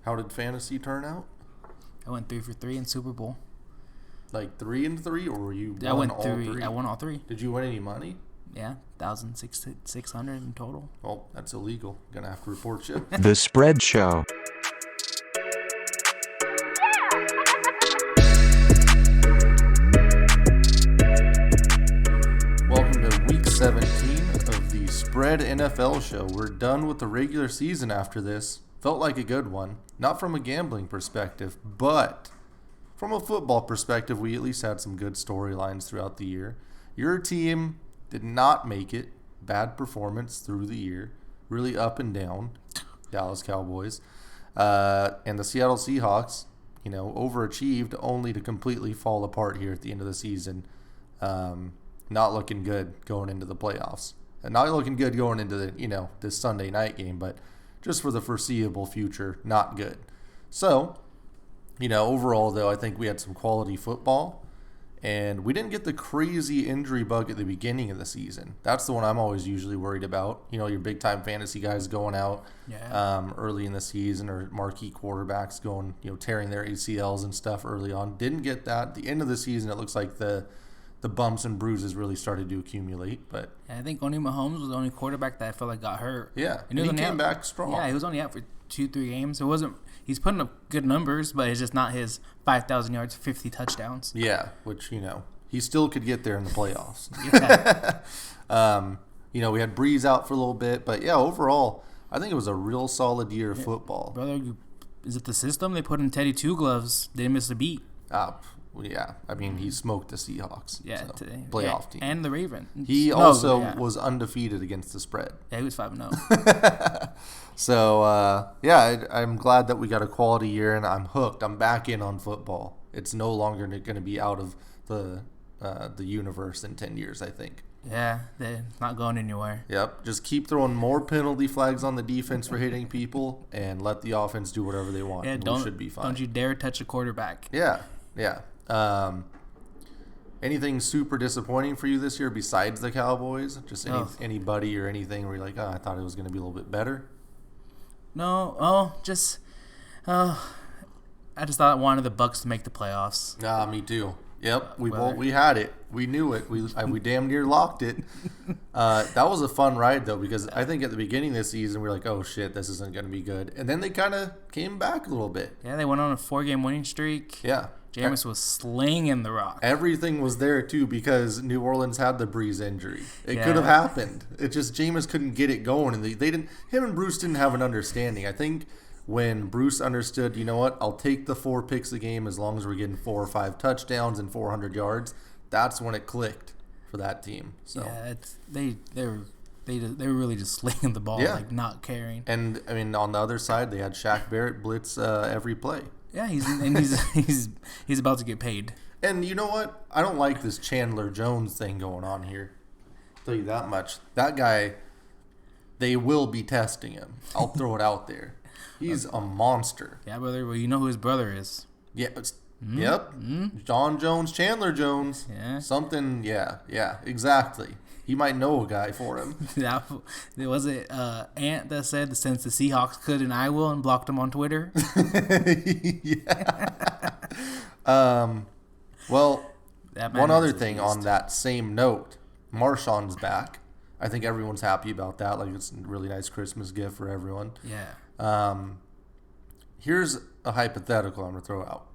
How did fantasy turn out? I went 3 for 3 in Super Bowl. Like 3 and 3, or were you I won went all 3. three? I won all 3. Did you win any money? Yeah, 1,600 in total. Oh, that's illegal. Gonna have to report you. The Spread Show. Welcome to week 17 of the Spread NFL Show. We're done with the regular season after this. Felt like a good one. Not from a gambling perspective, but from a football perspective, we at least had some good storylines throughout the year. Your team did not make it. Bad performance through the year. Really up and down. Dallas Cowboys. And the Seattle Seahawks, overachieved only to completely fall apart here at the end of the season. Not looking good going into the playoffs. And not looking good going into the, this Sunday night game, but just for the foreseeable future, not good. So, overall, though, I think we had some quality football. And we didn't get the crazy injury bug at the beginning of the season. That's the one I'm always usually worried about. Your big-time fantasy guys going out early in the season, or marquee quarterbacks going, tearing their ACLs and stuff early on. Didn't get that. At the end of the season, it looks like the bumps and bruises really started to accumulate. But I think only Mahomes was the only quarterback that I felt like got hurt. Yeah, and he came back strong. Yeah, he was only out for 2-3 games. It wasn't. He's putting up good numbers, but it's just not his 5,000 yards, 50 touchdowns. Yeah, which, he still could get there in the playoffs. Yeah. We had Breeze out for a little bit, but yeah, overall, I think it was a real solid year of football. Brother, is it the system? They put in Teddy Two Gloves. They didn't miss a beat. Yeah, I mean, he smoked the Seahawks. Yeah, so, playoff team. And the Ravens. He also was undefeated against the spread. Yeah, he was 5-0. So, I'm glad that we got a quality year, and I'm hooked. I'm back in on football. It's no longer going to be out of the universe in 10 years, I think. Yeah, they're not going anywhere. Yep, just keep throwing more penalty flags on the defense for hitting people, and let the offense do whatever they want. Yeah, we should be fine. Don't you dare touch a quarterback. Yeah. Anything super disappointing for you this year besides the Cowboys? Just anybody or anything where you're like, I thought it was going to be a little bit better? No. I just thought I wanted the Bucs to make the playoffs. Me too. Yep, we had it. We knew it. We damn near locked it. That was a fun ride though, because I think at the beginning of the season we were like, oh shit, this isn't going to be good, and then they kind of came back a little bit. Yeah, they went on a 4-game winning streak. Yeah. Jameis was slinging the rock. Everything was there, too, because New Orleans had the Breeze injury. It could have happened. It just Jameis couldn't get it going, and they didn't. Him and Bruce didn't have an understanding. I think when Bruce understood, you know what, I'll take the 4 picks a game as long as we're getting 4 or 5 touchdowns and 400 yards, that's when it clicked for that team. So yeah, they were really just slinging the ball, like not caring. And, I mean, on the other side, they had Shaq Barrett blitz every play. Yeah, he's about to get paid. And you know what? I don't like this Chandler Jones thing going on here. I'll tell you that much. That guy, they will be testing him. I'll throw it out there. He's a monster. Yeah, brother. Well, you know who his brother is. Yeah. Yep. John Jones, Chandler Jones. Yeah. Something. Yeah, exactly. He might know a guy for him. Was it Ant that said since the Seahawks could and I will, and blocked him on Twitter? Yeah. Well, one other thing on that same note, Marshawn's back. I think everyone's happy about that. Like, it's a really nice Christmas gift for everyone. Yeah. Here's a hypothetical I'm going to throw out.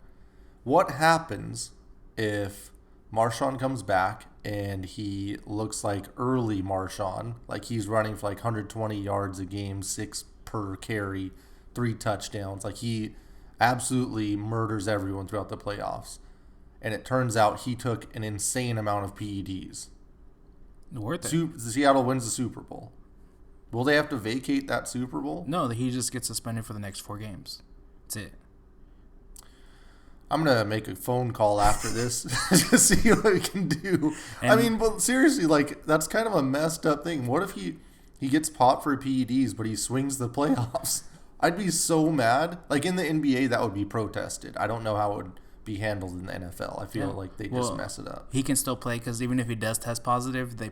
What happens if Marshawn comes back and he looks like early Marshawn, like he's running for like 120 yards a game, 6 per carry, 3 touchdowns, like he absolutely murders everyone throughout the playoffs, and it turns out he took an insane amount of PEDs. Worth it. Seattle wins the Super Bowl. Will they have to vacate that Super Bowl? No, he just gets suspended for the next 4 games. That's it. I'm going to make a phone call after this to see what we can do. But seriously, like, that's kind of a messed up thing. What if he gets popped for PEDs, but he swings the playoffs? I'd be so mad. Like, in the NBA, that would be protested. I don't know how it would be handled in the NFL. I feel like they just mess it up. He can still play because even if he does test positive, they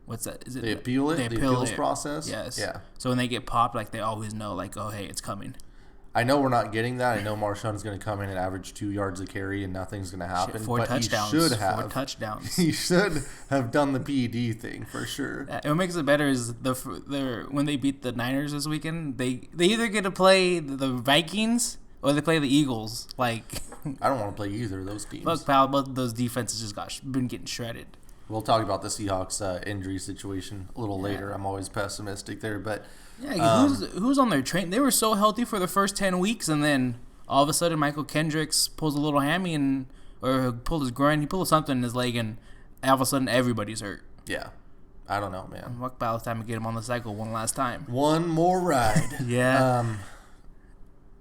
what's that? Is it they appeal it? The appeals process? Yes. Yeah. So when they get popped, like, they always know, like, oh, hey, it's coming. I know we're not getting that. I know Marshawn's going to come in and average 2 yards a carry and nothing's going to happen. Four but touchdowns. He should have. 4 touchdowns. He should have done the PED thing for sure. What makes it better is when they beat the Niners this weekend, they either get to play the Vikings or they play the Eagles. Like, I don't want to play either of those teams. Fuck, pal, both of those defenses just been getting shredded. We'll talk about the Seahawks injury situation a little later. I'm always pessimistic there, but yeah, who's on their train? They were so healthy for the first 10 weeks, and then all of a sudden Michael Kendricks pulls a little hammy or pulled his groin. He pulled something in his leg, and all of a sudden everybody's hurt. Yeah, I don't know, man. Fuck, pal, it's time to get him on the cycle one last time. One more ride. Yeah.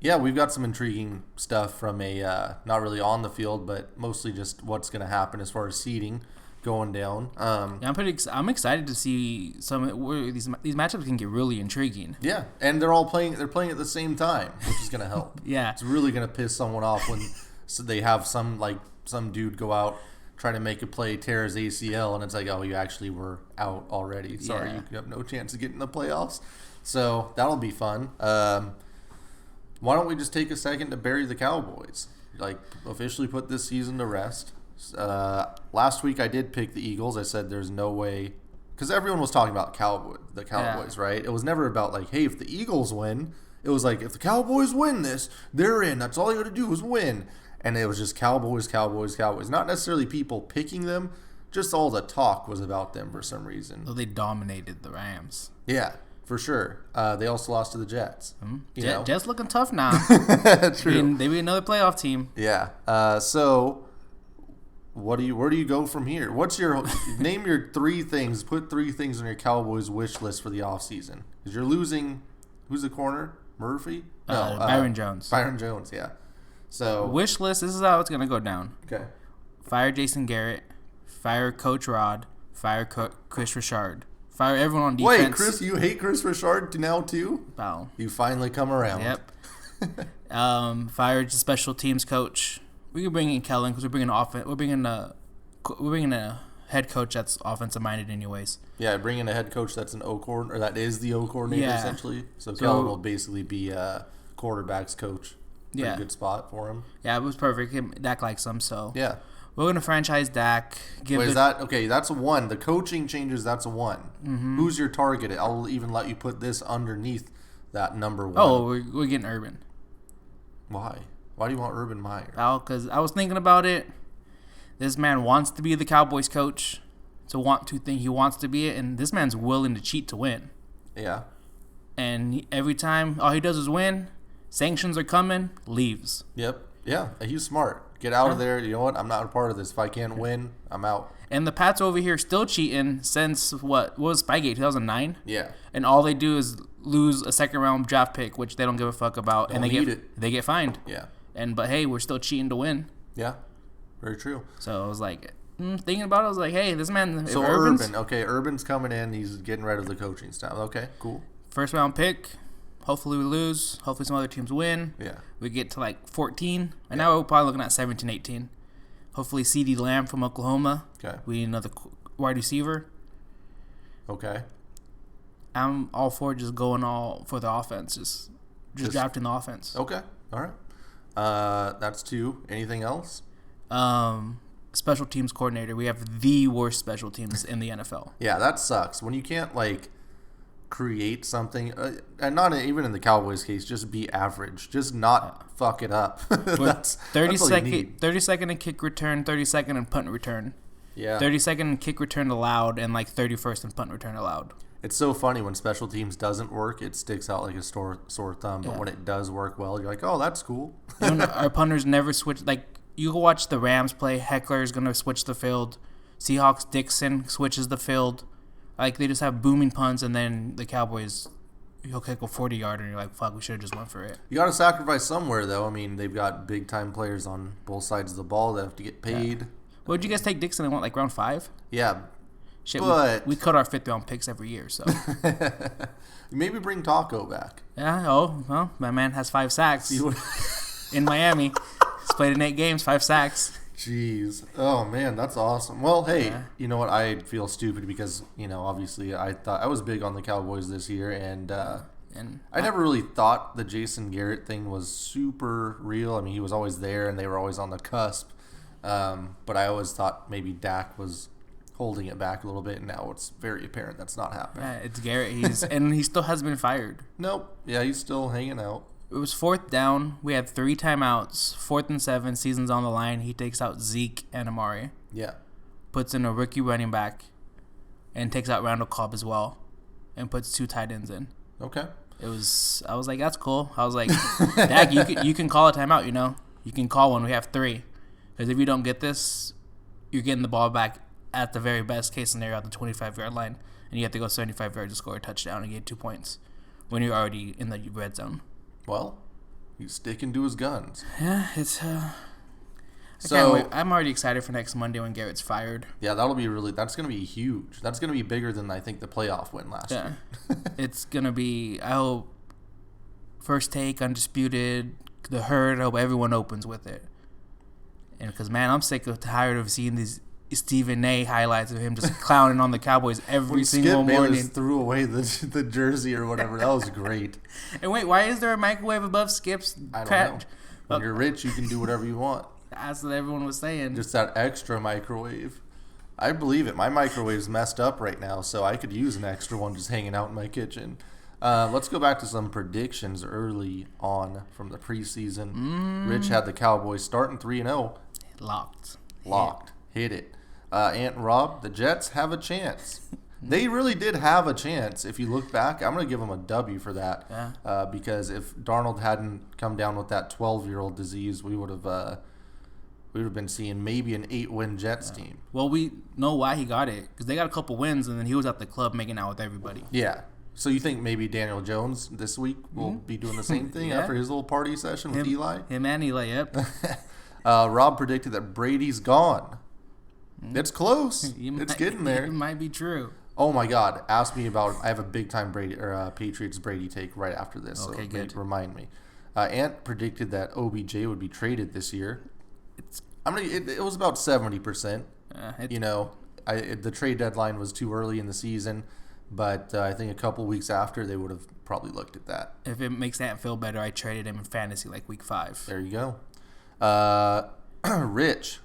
Yeah, we've got some intriguing stuff from not really on the field, but mostly just what's going to happen as far as seeding going down. Yeah, I'm excited to see where these matchups can get really intriguing. Yeah, and they're playing at the same time, which is going to help. Yeah, it's really going to piss someone off when they have some dude go out try to make a play, tear his ACL, and it's like, oh, you actually were out already. Sorry, yeah. You have no chance of getting the playoffs. So that'll be fun. Why don't we just take a second to bury the Cowboys? Like, officially put this season to rest. Last week I did pick the Eagles. I said there's no way, because everyone was talking about the Cowboys, right? It was never about like, hey, if the Eagles win, it was like, if the Cowboys win this, they're in. That's all you got to do is win. And it was just Cowboys, Cowboys, Cowboys. Not necessarily people picking them, just all the talk was about them for some reason. So they dominated the Rams. Yeah, for sure. They also lost to the Jets. Mm-hmm. Jets looking tough now. True. They be another playoff team. Yeah. So where do you go from here? What's your name your 3 things? Put 3 things on your Cowboys wish list for the offseason. Because you're losing. Who's the corner? Murphy? No, Byron Jones. Byron Jones. Yeah. So wish list. This is how it's gonna go down. Okay. Fire Jason Garrett. Fire Coach Rod. Fire Chris Richard. Fire everyone on defense. Wait, Chris, you hate Chris Richard now too? Wow. You finally come around. Yep. Fire special teams coach. We can bring in Kellen because we're bringing a head coach that's offensive minded anyways. Yeah, bring in a head coach that's an O coordinator, or that is the O coordinator essentially. So Kellen will basically be quarterback's coach. Pretty good spot for him. Yeah, it was perfect. Dak likes him, so yeah. We're gonna franchise Dak. That's a 1. The coaching changes. That's a 1. Mm-hmm. Who's your target? I'll even let you put this underneath that number 1. Oh, we're getting Urban. Why? Why do you want Urban Meyer? Oh, because I was thinking about it. This man wants to be the Cowboys coach. He wants to be it, and this man's willing to cheat to win. Yeah. And every time all he does is win. Sanctions are coming. Leaves. Yep. Yeah. He's smart. Get out of there. You know what? I'm not a part of this. If I can't win, I'm out. And the Pats over here still cheating since what was Spygate 2009? Yeah. And all they do is lose a second round draft pick, which they don't give a fuck about, and they get fined. Yeah. But hey, we're still cheating to win. Yeah. Very true. So I was like, thinking about it, I was like, hey, this man. So Urban's coming in. He's getting rid of the coaching staff. Okay, cool. First round pick. Hopefully we lose. Hopefully some other teams win. Yeah. We get to like 14. And now we're probably looking at 17, 18. Hopefully CeeDee Lamb from Oklahoma. Okay. We need another wide receiver. Okay. I'm all for just going all for the offense. Just drafting the offense. Okay. All right. That's 2. Anything else? Special teams coordinator. We have the worst special teams in the NFL. Yeah, that sucks. When you can't, like, create something, and not even in the Cowboys case, just be average. Just not fuck it up. that's 30-second in kick return, 30-second in punt return. Yeah. 30-second in kick return allowed, and like 31st in punt return allowed. It's so funny when special teams doesn't work, it sticks out like a sore thumb. But when it does work well, you're like, oh, that's cool. Our punters never switch. Like, you go watch the Rams play. Heckler is going to switch the field. Seahawks, Dixon switches the field. Like, they just have booming punts, and then the Cowboys, he'll kick a 40-yarder, and you're like, fuck, we should have just went for it. You got to sacrifice somewhere, though. I mean, they've got big-time players on both sides of the ball that have to get paid. Yeah. What did you guys take Dixon in, like, round 5? Yeah. Shit, but we cut our 5th-round picks every year, so. Maybe bring Taco back. Yeah, well, my man has 5 sacks in Miami. He's played in 8 games, 5 sacks. Jeez. Oh, man, that's awesome. Well, hey, you know what? I feel stupid because, obviously I thought I was big on the Cowboys this year, and And I never really thought the Jason Garrett thing was super real. I mean, he was always there, and they were always on the cusp. But I always thought maybe Dak was holding it back a little bit, and now it's very apparent that's not happening. it's Garrett. And he still hasn't been fired. Nope. Yeah, he's still hanging out. It was 4th down. We had 3 timeouts. 4th and 7. Season's on the line. He takes out Zeke and Amari. Yeah. Puts in a rookie running back, and takes out Randall Cobb as well, and puts 2 tight ends in. Okay. I was like, that's cool. I was like, Dak, you can call a timeout. You can call one. We have 3, because if you don't get this, you're getting the ball back at the very best case scenario at the 25-yard line, and you have to go 75 yards to score a touchdown and get 2 points when you're already in the red zone. Well, he's sticking to his guns. Yeah, it's. I can't wait. I'm already excited for next Monday when Garrett's fired. Yeah, that's going to be huge. That's going to be bigger than I think the playoff win last year. It's going to be, I hope, First Take, Undisputed, The Herd, I hope everyone opens with it. And because, man, I'm tired of seeing these Stephen A. highlights of him just clowning on the Cowboys every single morning. Skip threw away the jersey or whatever. That was great. And wait, why is there a microwave above Skip's? I don't know. When you're rich, you can do whatever you want. That's what everyone was saying. Just that extra microwave. I believe it. My microwave's messed up right now, so I could use an extra one just hanging out in my kitchen. Let's go back to some predictions early on from the preseason. Rich had the Cowboys starting 3-0. Locked. Hit it. Ant and Rob, the Jets have a chance. They really did have a chance. If you look back, I'm going to give them a W for that. Yeah. Because if Darnold hadn't come down with that 12-year-old disease, we would have been seeing maybe an 8-win Jets team. Well, we know why he got it, because they got a couple wins, and then he was at the club making out with everybody. Yeah. So you think maybe Daniel Jones this week will be doing the same thing after his little party session with Eli? Him and Eli, yep. Rob predicted that Brady's gone. It's close. It's getting there. It might be true. Oh my God! Ask me about. I have a big time Patriots Brady take right after this. Okay, so good. Remind me. Ant predicted that OBJ would be traded this year. It was about 70%. The trade deadline was too early in the season, but I think a couple weeks after they would have probably looked at that. If it makes Ant feel better, I traded him in fantasy like week 5. There you go. Rich,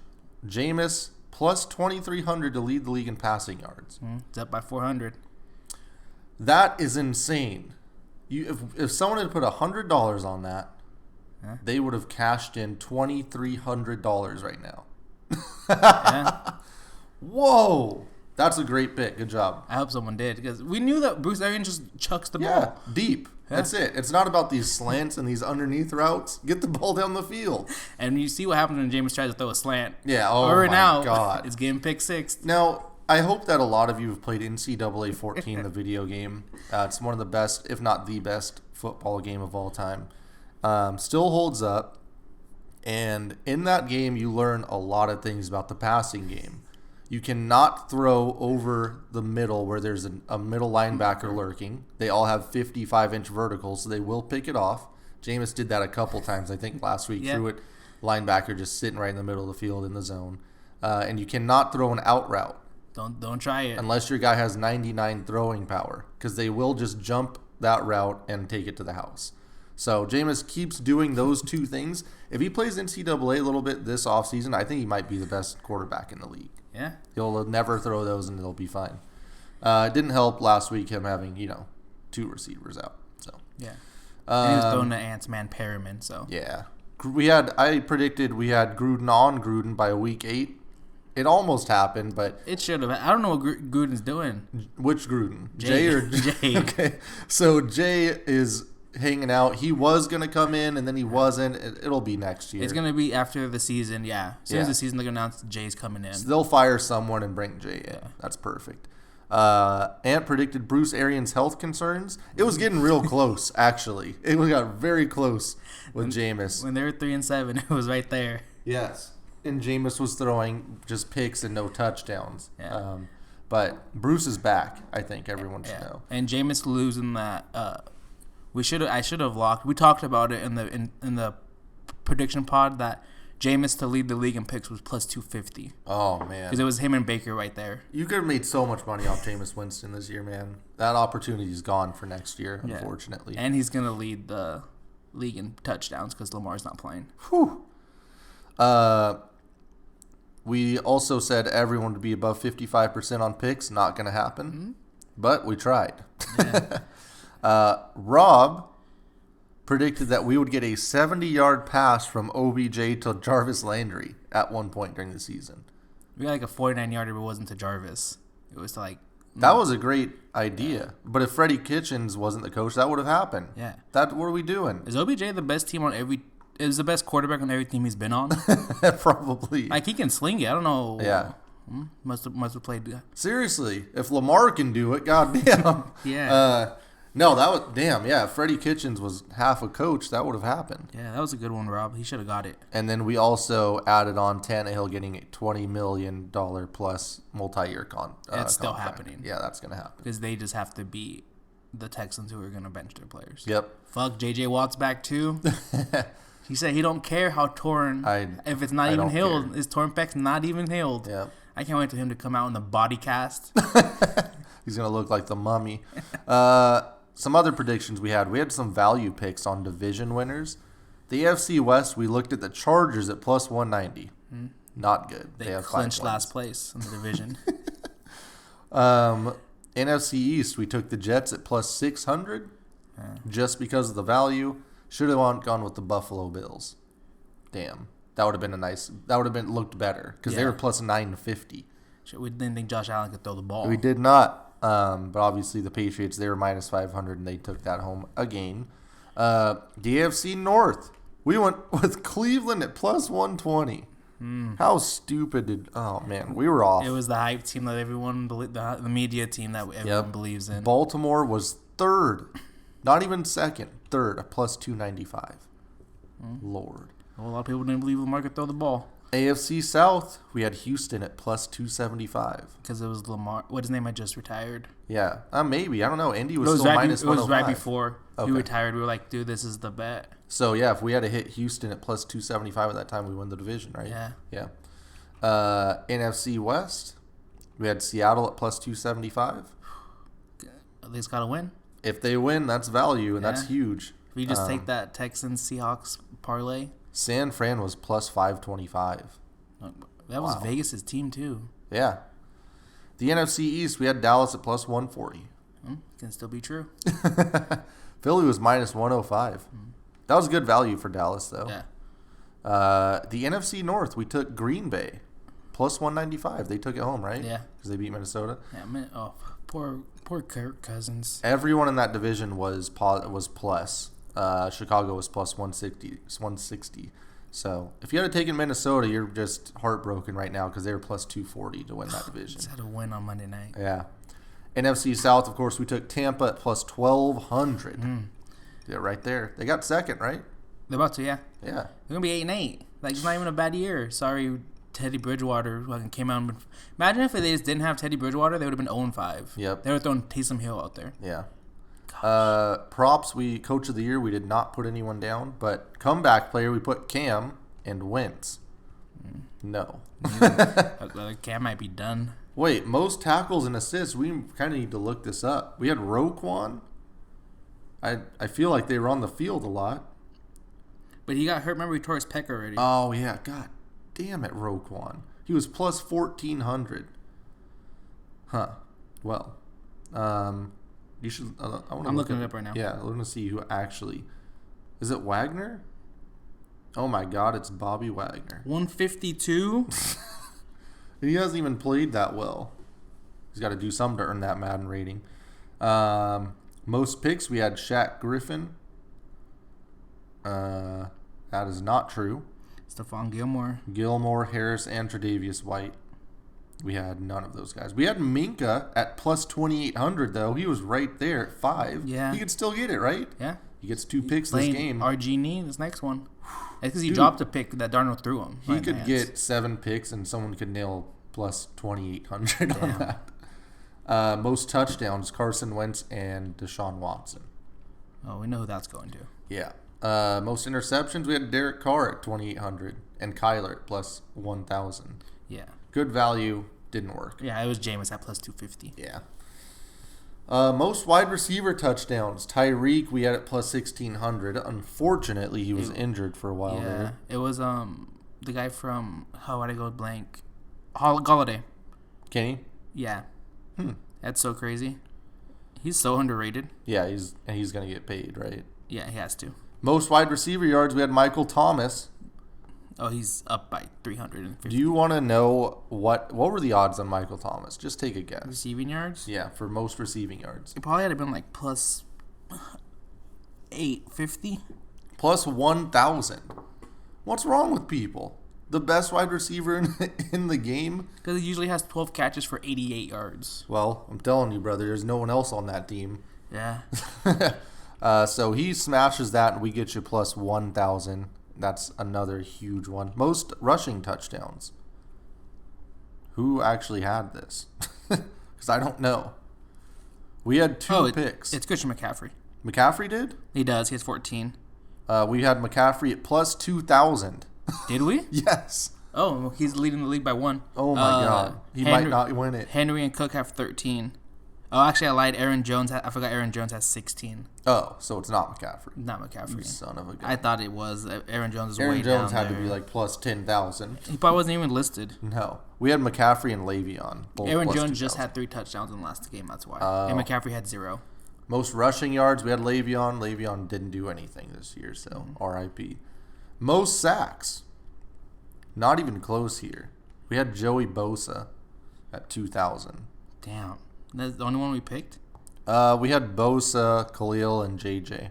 Jameis plus 2,300 to lead the league in passing yards. It's up by 400. That is insane. If someone had put $100 on that, they would have cashed in $2,300 right now. Yeah. Whoa. That's a great pick. Good job. I hope someone did, because we knew that Bruce Arians just chucks the Yeah, ball. deep. Yeah. That's it. It's not about these slants and these underneath routes. Get the ball down the field. And you see what happens when Jameis tries to throw a slant. Yeah, oh Or my now, God. it's getting pick 6. Now, I hope that a lot of you have played NCAA 14, the video game. It's one of the best, if not the best, football game of all time. Still holds up. And in that game, you learn a lot of things about the passing game. You cannot throw over the middle where there's a middle linebacker lurking. They all have 55-inch verticals, so they will pick it off. Jameis did that a couple times, I think, last week. Yeah. Threw it, linebacker just sitting right in the middle of the field in the zone. And you cannot throw an out route. Don't try it. Unless your guy has 99 throwing power, because they will just jump that route and take it to the house. So Jameis keeps doing those two things. If he plays NCAA a little bit this offseason, I think he might be the best quarterback in the league. Yeah. He'll never throw those and it'll be fine. It didn't help last week him having, 2 receivers out. So Yeah. And he was throwing to Ant-Man Perriman, so. Yeah. I predicted we had Gruden on Gruden by week 8. It almost happened, but It should have. I don't know what Gruden's doing. which Gruden? Jay. Jay or Jay. Okay. So Jay is hanging out. He was going to come in and then he wasn't. It'll be next year. It's going to be after the season, yeah. As soon as Yeah. the season, they're going to announce Jay's coming in. So they'll fire someone and bring Jay in. Yeah. That's perfect. Ant predicted Bruce Arians' health concerns. It was getting real close, actually. It got very close with Jameis. When they were 3-7, it was right there. Yes. And Jameis was throwing just picks and no touchdowns. Yeah. But Bruce is back, I think everyone should know. And Jameis losing that. I should have locked. We talked about it in the prediction pod that Jameis to lead the league in picks was plus 250. Oh, man. Because it was him and Baker right there. You could have made so much money off Jameis Winston this year, man. That opportunity's gone for next year, unfortunately. And he's going to lead the league in touchdowns because Lamar's not playing. Whew. We also said everyone would be above 55% on picks. Not going to happen. Mm-hmm. But we tried. Yeah. Rob predicted that we would get a 70-yard pass from OBJ to Jarvis Landry at one point during the season. We got like a 49-yarder, but it wasn't to Jarvis. It was to like... That was a great idea. But if Freddie Kitchens wasn't the coach, that would have happened. Yeah. What are we doing? Is OBJ the best team on every... Is the best quarterback on every team he's been on? Probably. Like, he can sling it. I don't know. Yeah. Must have played... Seriously. If Lamar can do it, goddamn. Yeah. No, that was... Damn, yeah. If Freddie Kitchens was half a coach, that would have happened. Yeah, that was a good one, Rob. He should have got it. And then we also added on Tannehill getting a $20 million plus multi-year That's still contract. happening. Yeah, that's going to happen. Because they just have to beat the Texans who are going to bench their players. Yep. Fuck, J.J. Watt's back too. He said he don't care how torn. If it's not even healed, his torn pec's not even healed. Yep. I can't wait for him to come out in the body cast. He's going to look like the mummy. Some other predictions we had. We had some value picks on division winners. The AFC West, we looked at the Chargers at plus 190. Not good. They have clinched last place in the division. NFC East, we took the Jets at plus 600 just because of the value. Should have gone with the Buffalo Bills. Damn. That would have been looked better because they were plus 950. We didn't think Josh Allen could throw the ball. We did not. But obviously the Patriots, they were minus 500 and they took that home again. The AFC North, we went with Cleveland at plus 120. How stupid oh man, we were off. It was the hype team that everyone the media team that everyone believes in. Baltimore was third, not even second, third at plus 295. Lord. Well, a lot of people didn't believe Lamar could throw the ball. AFC South, we had Houston at plus 275. Because it was Lamar. What his name had just retired. Yeah, maybe. I don't know. Indy was still minus 105. It was right before he retired. We were like, dude, this is the bet. So, yeah, if we had to hit Houston at plus 275 at that time, we win the division, right? Yeah. NFC West, we had Seattle at plus 275. They just got to win. If they win, that's value, and that's huge. If you just take that Texans-Seahawks parlay. San Fran was plus 525. That was Vegas' team, too. Yeah. The NFC East, we had Dallas at plus 140. Can still be true. Philly was minus 105. That was good value for Dallas, though. Yeah. The NFC North, we took Green Bay plus 195. They took it home, right? Yeah. Because they beat Minnesota. Yeah. Poor Kirk Cousins. Everyone in that division was plus. Chicago was plus 160. So if you had taken Minnesota, you're just heartbroken right now because they were plus 240 to win that division. Just had a win on Monday night. Yeah. NFC South, of course, we took Tampa at plus 1,200. Yeah, right there. They got second, right? They're about to, yeah. Yeah. They're going to be 8-8. Like, it's not even a bad year. Sorry, Teddy Bridgewater fucking came out. Imagine if they just didn't have Teddy Bridgewater, they would have been 0-5. Yep. They were throwing Taysom Hill out there. Yeah. Props, Coach of the Year, we did not put anyone down. But comeback player, we put Cam and Wentz. No. Cam might be done. Wait, most tackles and assists, we kind of need to look this up. We had Roquan. I feel like they were on the field a lot. But he got hurt. Remember, he tore his pec already. Oh, yeah. God damn it, Roquan. He was plus 1,400. Huh. Well, you should. I'm looking it up right now. Yeah, I want to see who actually. Is it Wagner? Oh my God, it's Bobby Wagner. 152. He hasn't even played that well. He's got to do something to earn that Madden rating. Most picks, we had Shaq Griffin. That is not true. Stephon Gilmore. Gilmore, Harris, and Tre'Davious White. We had none of those guys. We had Minka at plus 2,800, though. He was right there at 5. Yeah. He could still get it, right? Yeah. He gets 2 picks this game. RG this next one. It's because he dropped a pick that Darnold threw him. He could get 7 picks, and someone could nail plus 2,800 on that. Most touchdowns, Carson Wentz and Deshaun Watson. Oh, we know who that's going to. Yeah. Most interceptions, we had Derek Carr at 2,800. and Kyler at plus 1,000. Yeah. Good value, didn't work. Yeah, it was Jameis at plus 250. Yeah. Most wide receiver touchdowns. Tyreek, we had at plus 1,600. Unfortunately, he was injured for a while there. It was the guy from how would I go blank? Galladay. Kenny? Yeah. That's so crazy. He's so underrated. Yeah, he's gonna get paid, right? Yeah, he has to. Most wide receiver yards. We had Michael Thomas. Oh, he's up by 350. Do you want to know what were the odds on Michael Thomas? Just take a guess. Receiving yards? Yeah, for most receiving yards. It probably had been like plus 850. Plus 1,000. What's wrong with people? The best wide receiver in the game? Because he usually has 12 catches for 88 yards. Well, I'm telling you, brother, there's no one else on that team. Yeah. So he smashes that, and we get you plus 1,000. That's another huge one. Most rushing touchdowns. Who actually had this? Because I don't know. We had two picks. It's Christian McCaffrey. McCaffrey did? He does. He has 14. We had McCaffrey at plus 2,000. Did we? Yes. Oh, he's leading the league by 1. Oh, my God. He might not win it. Henry and Cook have 13. Oh, actually, I lied. I forgot Aaron Jones has 16. Oh, so it's not McCaffrey. Not McCaffrey. You son of a gun. I thought it was. Aaron Jones is way down Aaron Jones had there. to be like plus 10,000. He probably wasn't even listed. No. We had McCaffrey and Le'Veon. Aaron plus Jones 2,000. just had 3 touchdowns in the last game. That's why. And McCaffrey had 0. Most rushing yards, we had Le'Veon. Le'Veon didn't do anything this year, so R.I.P. Most sacks. Not even close here. We had Joey Bosa at 2,000. Damn. That's the only one we picked? We had Bosa, Khalil, and JJ.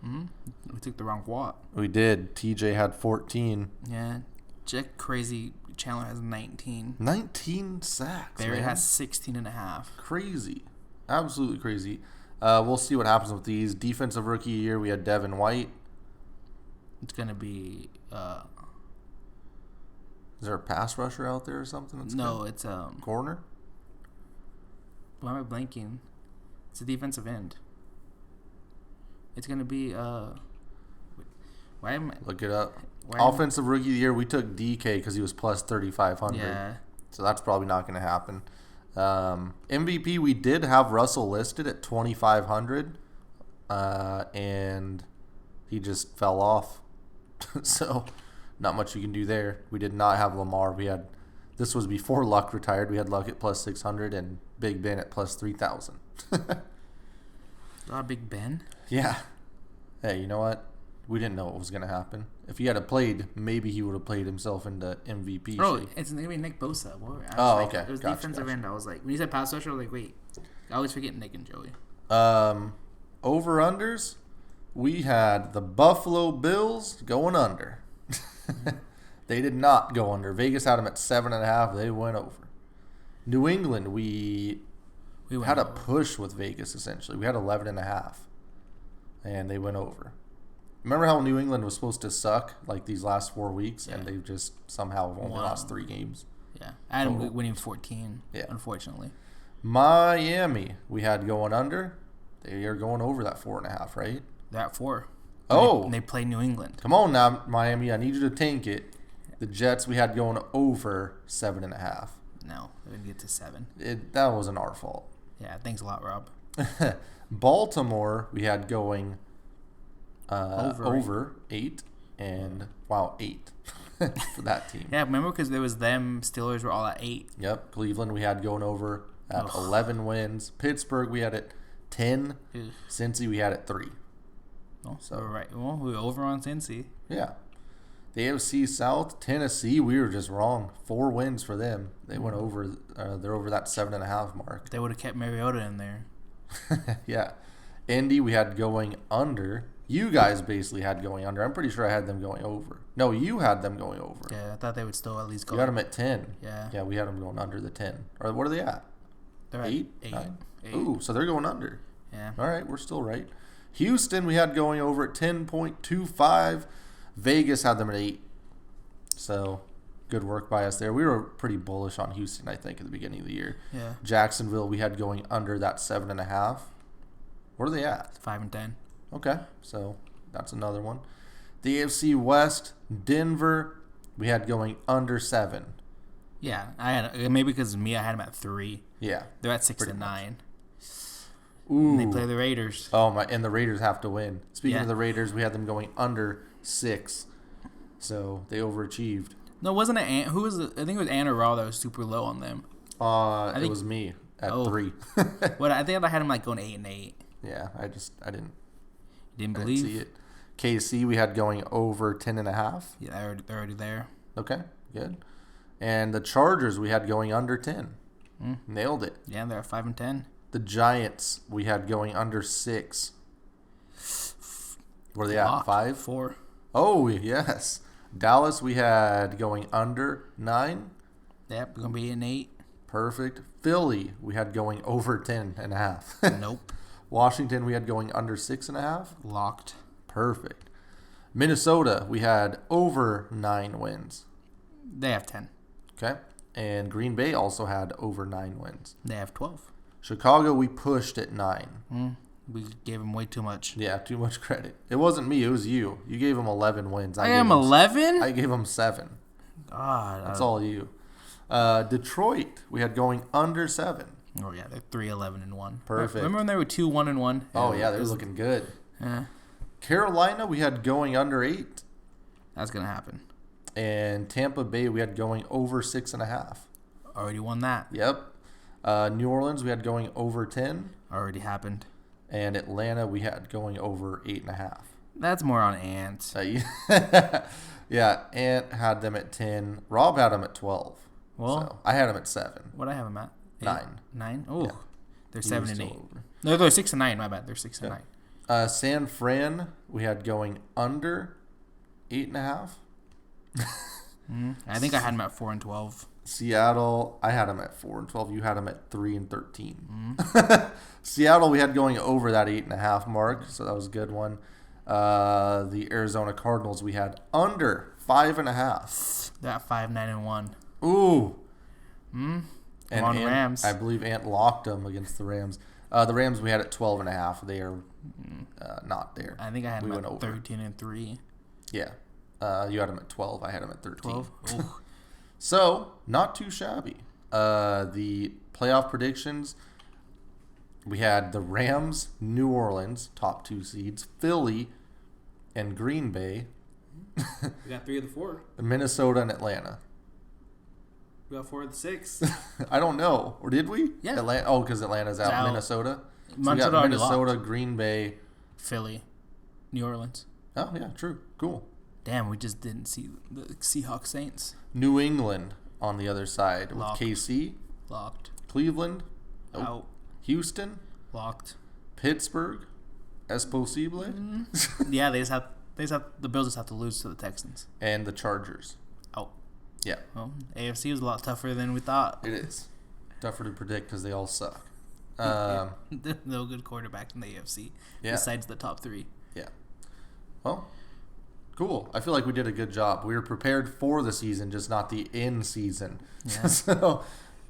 We took the wrong Watt. We did. TJ had 14. Yeah. Jack Crazy Chandler has 19. 19 sacks, Barrett man. has 16 and a half. Crazy. Absolutely crazy. We'll see what happens with these. Defensive Rookie of the Year, we had Devin White. It's going to be... Is there a pass rusher out there or something? No, it's... Corner? Why am I blanking? It's a defensive end. It's going to be... Why am I... Look it up. Offensive Rookie of the Year, we took DK because he was plus 3,500. Yeah. So that's probably not going to happen. MVP, we did have Russell listed at 2,500. And he just fell off. So... not much you can do there. We did not have Lamar. This was before Luck retired. We had Luck at plus 600 and Big Ben at plus 3,000. Big Ben? Yeah. Hey, you know what? We didn't know what was going to happen. If he had played, maybe he would have played himself into MVP. Oh, shape. it's going to be Nick Bosa. Okay. It was defensive end. I was like, when you said pass rusher, I was like, wait. I always forget Nick and Joey. Over-unders, we had the Buffalo Bills going under. They did not go under. Vegas had them at 7.5. They went over. New England, we had a push with Vegas, essentially. We had 11.5. And they went over. Remember how New England was supposed to suck like these last 4 weeks, and they've just somehow only lost 3 games? Yeah. And winning 14, unfortunately. Miami, we had going under. They are going over that 4.5, right? They're at 4. Oh. And they play New England. Come on now, Miami. I need you to tank it. The Jets, we had going over 7.5. No, they're going to get to 7. That wasn't our fault. Yeah, thanks a lot, Rob. Baltimore, we had going over 8. And, 8 for that team. Yeah, remember because there was them, Steelers were all at 8. Yep, Cleveland, we had going over at 11 wins. Pittsburgh, we had at 10. Cincy, we had at 3. Oh, so right. Well, we were over on Cincy. Yeah. The AFC South, Tennessee, we were just wrong. 4 wins for them. They went over. They're over that 7.5 mark. They would have kept Mariota in there. Yeah. Indy, we had going under. You guys basically had going under. I'm pretty sure I had them going over. No, you had them going over. Yeah, I thought they would still at least go. You had them at 10. Yeah. Yeah, we had them going under the 10. Or what are they at? They're 8? At 8. Ooh, so they're going under. Yeah. All right, we're still right. Houston, we had going over at 10.25. Vegas had them at 8. So, good work by us there. We were pretty bullish on Houston, I think, at the beginning of the year. Yeah. Jacksonville, we had going under that 7.5. Where are they at? 5 and 10. Okay, so that's another one. The AFC West, Denver, we had going under 7. Yeah, I had maybe because of me, I had them at 3. Yeah. They're at 6 pretty and much. 9. Ooh. And they play the Raiders. Oh my! And the Raiders have to win. Speaking Yeah. of the Raiders, we had them going under 6, so they overachieved. No, wasn't it Ant? Who was it? I think it was Ant or Raw that was super low on them. It was me at 3. What I think I had them like going 8 and 8. Yeah, I didn't Believe. see it. KC we had going over 10.5. Yeah, they're already there. Okay, good. And the Chargers we had going under 10. Nailed it. Yeah, they're at 5 and 10. The Giants we had going under 6. Were they at 5? 4. Oh yes. Dallas we had going under 9. Yep, we're gonna be 8 and 8. Perfect. Philly we had going over 10.5. Nope. Washington we had going under 6.5. Locked. Perfect. Minnesota we had over 9 wins. They have 10. Okay. And Green Bay also had over 9 wins. They have 12. Chicago we pushed at 9. We gave them way too much. Yeah, too much credit. It wasn't me, it was you. You gave them 11 wins. I gave them 11? I gave them 7. God. That's all you. Detroit we had going under 7. Oh, yeah, they're 3-11 and 1. Perfect. Remember when they were 2-1 and 1? Oh, yeah, they were looking good. Yeah, Carolina we had going under 8. that's going to happen. And Tampa Bay we had going over 6.5. Already won that. Yep. New Orleans we had going over 10. Already happened. And Atlanta we had going over 8.5. That's more on Ant. Yeah, Ant had them at 10. Rob had them at 12. Well, So I had them at 7. what I have them at? 9. 9? Oh, Yeah. they're He 7 was and still 8. over. No, they're 6 and 9. My bad. They're 6 and Yeah. 9. San Fran we had going under 8.5. I think I had them at 4 and 12. Seattle, I had them at 4 and 12. You had them at 3 and 13. Seattle, we had going over that 8.5 mark, so that was a good one. The Arizona Cardinals, we had under 5.5. They're at 5, 9 and 1. Ooh. And And Rams. I believe Ant locked them against the Rams. The Rams we had at 12.5. They are not there. I think I had We them went at over. 13 and 3. Yeah. You had them at 12. I had them at 13. 12. Oh. So, not too shabby. The playoff predictions, we had the Rams, New Orleans, top 2 seeds, Philly, and Green Bay, We got 3 of the 4. Minnesota, and Atlanta. We got 4 of the 6. I don't know. Or did we? Yeah. Atlanta, because Atlanta's out. out. Minnesota. So we Minnesota got already Minnesota, locked. Green Bay. Philly. New Orleans. Oh, yeah, true. Cool. Damn, we just didn't see the Seahawks Saints. New England on the other side with Locked. KC, Locked. Cleveland, Out. Houston, Locked. Pittsburgh, es posible, Yeah, the Bills just have to lose to the Texans. and the Chargers. Out. Yeah, Well, AFC was a lot tougher than we thought. it is. Tougher to predict because they all suck. No good quarterback in the AFC Yeah. besides the top 3. Yeah. Well, cool. I feel like we did a good job. We were prepared for the season, just not the in season. Yeah. So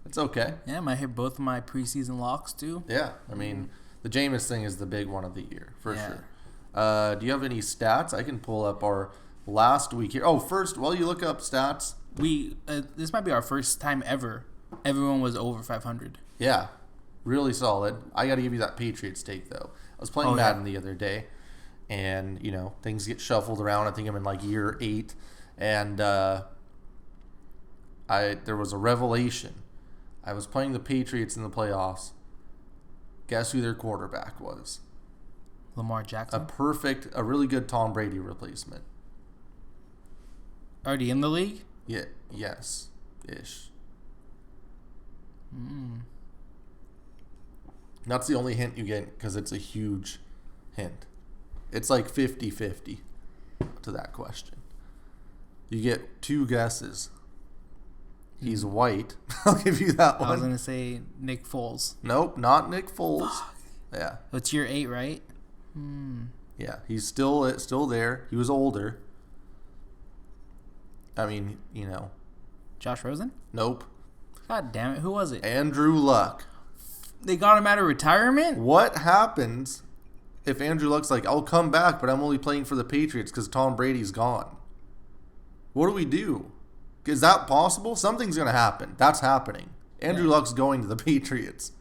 it's okay. Yeah, I hit both of my preseason locks too. Yeah. I mean, the Jameis thing is the big one of the year for Yeah. sure. Do you have any stats? I can pull up our last week here. Oh, first, while you look up stats, We this might be our first time ever. Everyone was over 500. yeah, really solid. I got to give you that Patriots take though. I was playing Oh, yeah. Madden the other day, and things get shuffled around. I think I'm in like year 8, and there was a revelation. I was playing the Patriots in the playoffs. Guess who their quarterback was? Lamar Jackson. A really good Tom Brady replacement. Already in the league? Yeah, yes, ish. That's the only hint you get because it's a huge hint. It's like 50-50 to that question. You get 2 guesses. He's white. I'll give you that I was one. going to say Nick Foles. Nope, not Nick Foles. Yeah, It's year 8, right? yeah, he's still there. He was older. I mean, Josh Rosen? nope. God damn it. Who was it? Andrew Luck. They got him out of retirement? What happens if Andrew Luck's like, I'll come back, but I'm only playing for the Patriots because Tom Brady's gone? What do we do? Is that possible? Something's going to happen. That's happening. Andrew Luck's going to the Patriots.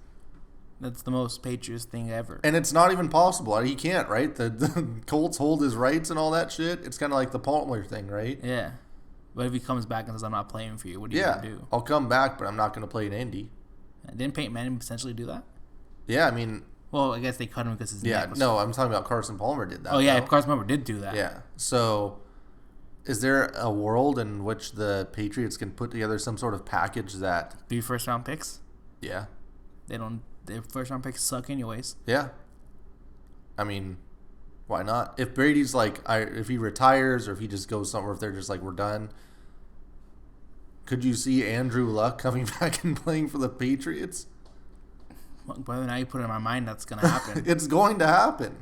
That's the most Patriots thing ever. And it's not even possible. He can't, right? The Colts hold his rights and all that shit. It's kind of like the Palmer thing, right? Yeah. But if he comes back and says, I'm not playing for you, what are you going to do? I'll come back, but I'm not going to play in Indy. Didn't Peyton Manning essentially do that? Yeah, I mean... Well, I guess they cut him because his neck was... No, I'm talking about Carson Palmer did that. Oh, yeah, Carson Palmer did do that. Yeah. So, is there a world in which the Patriots can put together some sort of package that... Be first-round picks? Yeah. Their first-round picks suck anyways. Yeah. I mean, why not? If Brady's like... if he retires or if he just goes somewhere, if they're just like, we're done... Could you see Andrew Luck coming back and playing for the Patriots? Well, now you put it in my mind that's going to happen. It's going to happen.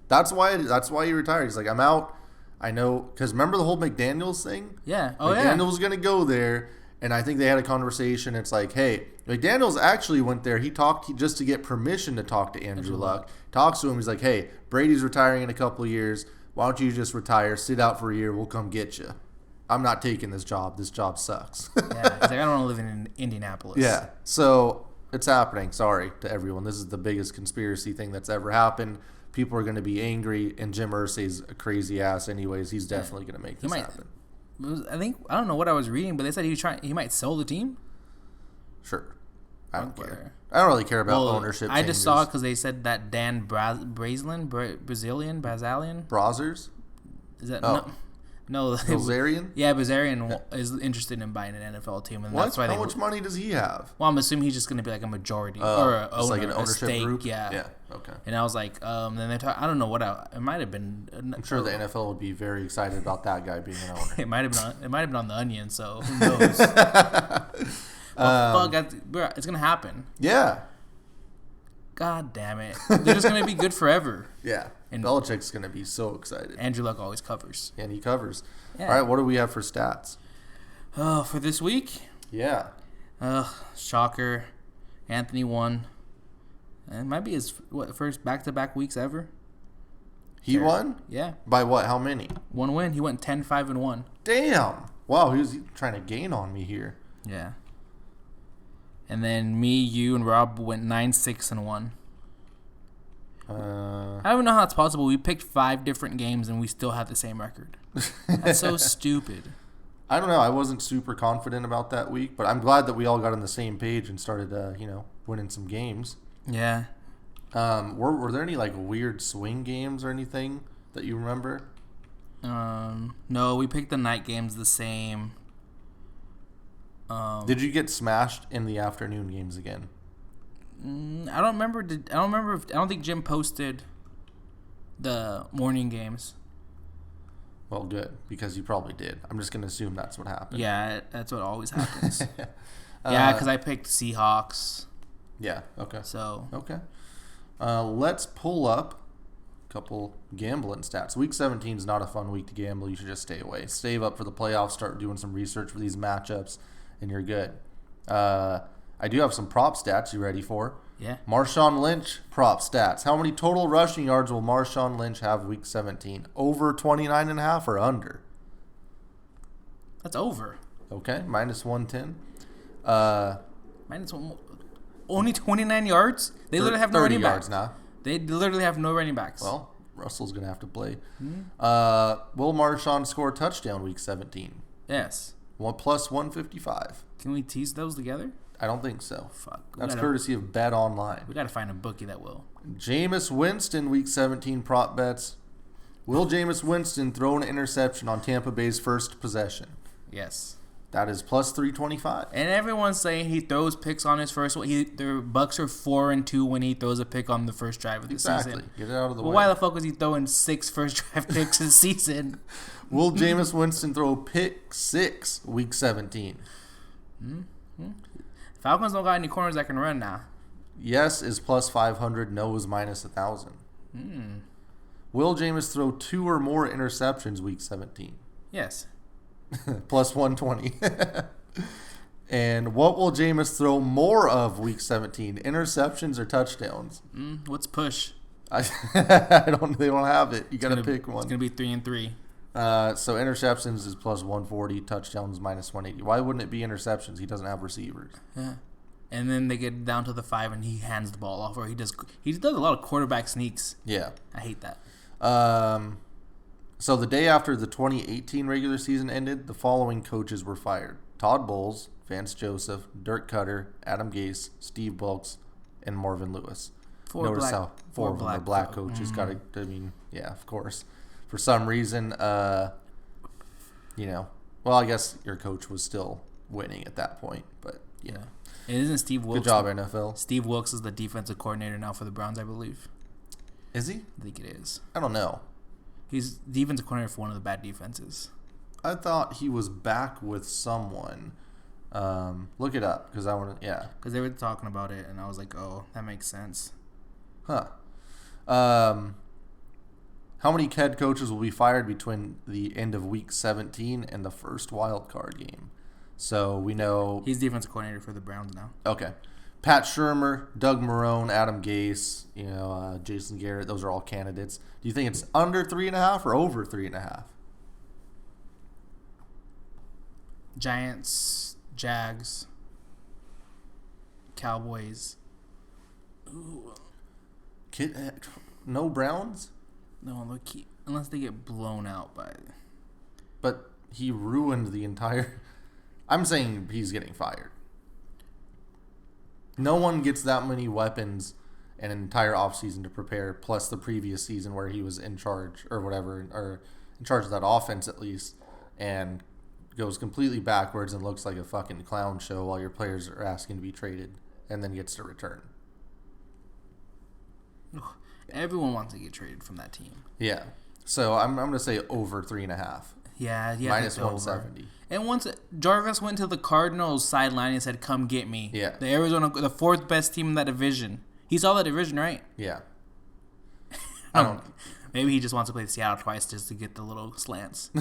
That's why he retired. He's like, I'm out. I know. Because remember the whole McDaniels thing? Yeah. McDaniels was going to go there, and I think they had a conversation. It's like, hey, McDaniels actually went there. He talked just to get permission to talk to Andrew Luck. Talks to him. He's like, hey, Brady's retiring in a couple of years. Why don't you just retire, sit out for a year, we'll come get you. I'm not taking this job. This job sucks. Yeah, he's like, I don't want to live in Indianapolis. Yeah, so it's happening. Sorry to everyone. This is the biggest conspiracy thing that's ever happened. People are going to be angry, and Jim Irsay's a crazy ass anyways. He's definitely going to make this happen. I don't know what I was reading, but they said he might sell the team. Sure. I don't care. I don't really care about ownership I changes. just saw it because they said that Dan Brazilian? Brazzers? Is that no? Bilzerian? Yeah, Bilzerian is interested in buying an NFL team, and what? that's why. How much money does he have? Well, I'm assuming he's just going to be like a majority or a owner, like an ownership stake, group. Yeah. Okay. And I was like, then they talk. I don't know what it might have been. I'm sure the NFL would be very excited about that guy being an owner. It might have been. It might have been on the Onion. So who knows? Fuck, it's gonna happen. Yeah. God damn it! They're just gonna be good forever. Yeah. And Belichick's gonna be so excited. Andrew Luck always covers. And he covers. Yeah. All right. What do we have for stats? For this week. Yeah. Shocker. Anthony won. It might be his first back-to-back weeks ever. He won? Yeah. By what? How many? One win. He went 10-5-1. Damn. Wow, he was trying to gain on me here. Yeah. And then me, you, and Rob went 9-6-1. I don't know how it's possible. We picked 5 different games and we still had the same record. That's so stupid. I don't know. I wasn't super confident about that week, but I'm glad that we all got on the same page and started, winning some games. Yeah. Were there any like weird swing games or anything that you remember? No, we picked the night games the same. Did you get smashed in the afternoon games again? I don't remember. I don't think Jim posted the morning games. Well, good, because you probably did. I'm just going to assume that's what happened. Yeah, that's what always happens. Yeah, because I picked Seahawks. Yeah, okay. So okay. Let's pull up a couple gambling stats. Week 17 is not a fun week to gamble. You should just stay away. Save up for the playoffs. Start doing some research for these matchups, and you're good. I do have some prop stats you ready for. Yeah. Marshawn Lynch prop stats. How many total rushing yards will Marshawn Lynch have week 17? Over 29.5 or under? That's over. Okay, minus 110. Minus one. Only 29 yards? They literally have no running backs. 30 yards now. They literally have no running backs. Well, Russell's going to have to play. Will Marshawn score a touchdown week 17? Yes. Plus 155. Can we tease those together? I don't think so. Fuck. That's courtesy of Bet Online. We got to find a bookie that will. Jameis Winston week 17 prop bets. Will Jameis Winston throw an interception on Tampa Bay's first possession? Yes. That is plus 325. And everyone's saying he throws picks on his first one. The Bucks are 4-2 when he throws a pick on the first drive of the season. Exactly. Get it out of the way. Why the fuck was he throwing 6 first drive picks this season? Will Jameis Winston throw pick 6 week 17? Falcons don't got any corners that can run now. Yes is plus 500. No is minus 1,000. Will Jameis throw 2 or more interceptions week 17? Yes. Plus 120. And what will Jameis throw more of week 17? Interceptions or touchdowns? What's push? They don't have it. You got to pick one. It's going to be 3-3. So interceptions is plus 140, touchdowns minus 180. Why wouldn't it be interceptions? He doesn't have receivers. Yeah. And then they get down to the 5 and he hands the ball off, or he does a lot of quarterback sneaks. Yeah. I hate that. So the day after the 2018 regular season ended, the following coaches were fired: Todd Bowles, Vance Joseph, Dirk Cutter, Adam Gase, Steve Wilkes, and Marvin Lewis. Four Notice black- how four of them are black coaches. Got to, I mean, yeah, of course. For some reason, you know, well, I guess your coach was still winning at that point, but you know. And isn't Steve Wilkes? Good job, NFL. Steve Wilkes is the defensive coordinator now for the Browns, I believe. Is he? I think it is. I don't know. He's defensive coordinator for one of the bad defenses. I thought he was back with someone. Look it up because I want to. Yeah. Because they were talking about it, and I was like, "Oh, that makes sense." Huh. How many head coaches will be fired between the end of Week 17 and the first wild card game? So we know he's defensive coordinator for the Browns now. Okay. Pat Shurmur, Doug Marrone, Adam Gase, Jason Garrett. Those are all candidates. Do you think it's under 3.5 or over 3.5? Giants, Jags, Cowboys. Ooh. No Browns? No, unless they get blown out by. But he ruined the entire. I'm saying he's getting fired. No one gets that many weapons and an entire offseason to prepare, plus the previous season where he was in charge or whatever, or in charge of that offense at least, and goes completely backwards and looks like a fucking clown show while your players are asking to be traded and then gets to return. Everyone wants to get traded from that team. Yeah. So I'm going to say over 3.5. Yeah. Minus 170. And once Jarvis went to the Cardinals sideline and said, "Come get me." Yeah. The fourth best team in that division. He saw that division, right? Yeah. I don't. Maybe he just wants to play Seattle twice just to get the little slants.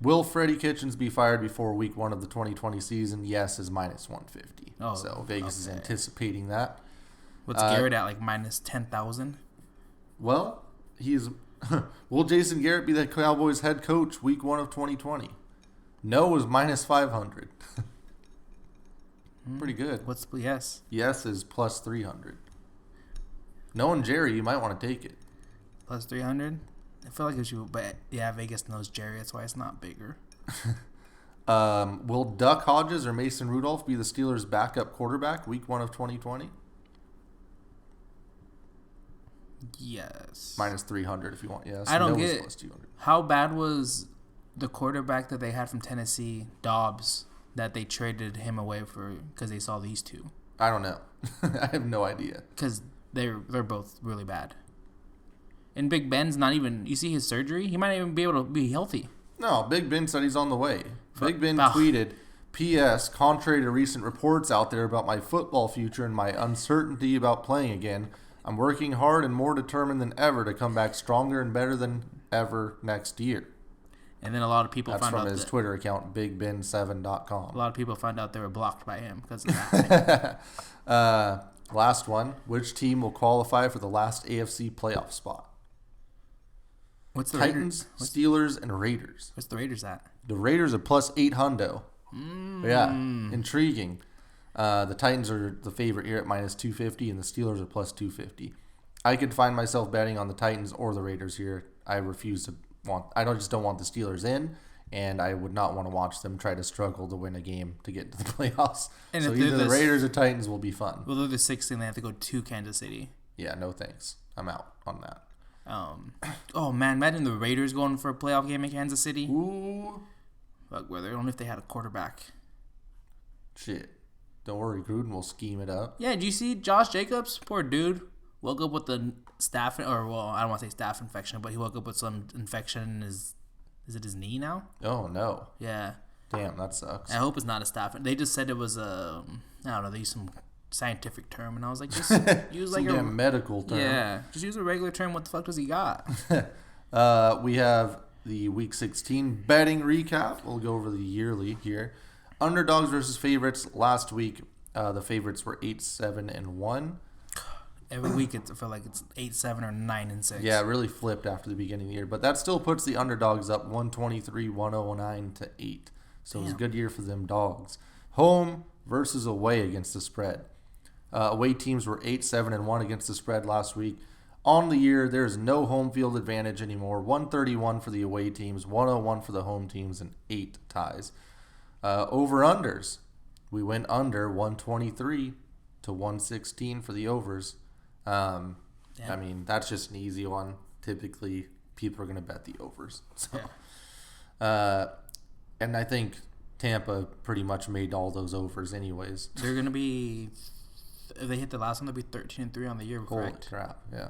Will Freddie Kitchens be fired before Week 1 of the 2020 season? Yes, is minus 150. Oh, so Vegas is anticipating that. What's Garrett at, like minus 10,000? Well, will Jason Garrett be the Cowboys head coach Week 1 of 2020? No is minus 500. Pretty good. What's yes? Yes is plus 300. Knowing Jerry, you might want to take it. Plus 300? I feel like it should, but yeah, Vegas knows Jerry. That's why it's not bigger. Will Duck Hodges or Mason Rudolph be the Steelers' backup quarterback Week 1 of 2020? Yes. Minus 300 if you want. Yes. I don't no get is it. Plus 200. How bad was the quarterback that they had from Tennessee, Dobbs, that they traded him away for because they saw these two? I don't know. I have no idea. Because they're both really bad. And Big Ben's not even. You see his surgery? He might not even be able to be healthy. No, Big Ben said he's on the way. Big Ben tweeted, P.S. Contrary to recent reports out there about my football future and my uncertainty about playing again, I'm working hard and more determined than ever to come back stronger and better than ever next year. And then a lot of people That's found out from his Twitter account, BigBen7.com. A lot of people found out they were blocked by him because of that. Last one. Which team will qualify for the last AFC playoff spot? What's the Titans, Raiders? Steelers, and Raiders. What's the Raiders at? The Raiders are plus 800. Yeah, intriguing. The Titans are the favorite here at minus 250, and the Steelers are plus 250. I could find myself betting on the Titans or the Raiders here. I refuse to want. I just don't want the Steelers in, and I would not want to watch them try to struggle to win a game to get into the playoffs. And so either the Raiders or Titans will be fun. Well, they're the 6th, and they have to go to Kansas City. Yeah, no thanks. I'm out on that. Oh man, imagine the Raiders going for a playoff game in Kansas City. Ooh. Fuck, whether only if they had a quarterback. Shit. Don't worry, Gruden will scheme it up. Yeah, did you see Josh Jacobs? Poor dude. Woke up with the I don't want to say staph infection, but he woke up with some infection in his, is it his knee now? Oh, no. Yeah. Damn, that sucks. I hope it's not a staph. They just said it was I don't know, they used some scientific term, and I was like, just use like a medical term. Yeah, just use a regular term. What the fuck does he got? We have the Week 16 betting recap. We'll go over the yearly here. Underdogs versus favorites. Last week, the favorites were 8-7-1. every week I feel like it's 8-7 or 9-6. Yeah, it really flipped after the beginning of the year. But that still puts the underdogs up 123-109 to 8. So it was a good year for them dogs. Home versus away against the spread. Away teams were 8-7-1 against the spread last week. On the year, there's no home field advantage anymore. 131 for the away teams, 101 for the home teams, and 8 ties. Over-unders. We went under 123 to 116 for the overs. I mean, that's just an easy one. Typically, people are going to bet the overs. So, and I think Tampa pretty much made all those overs anyways. They're going to be, if they hit the last one, they'll be 13-3 on the year, correct? Holy crap, yeah.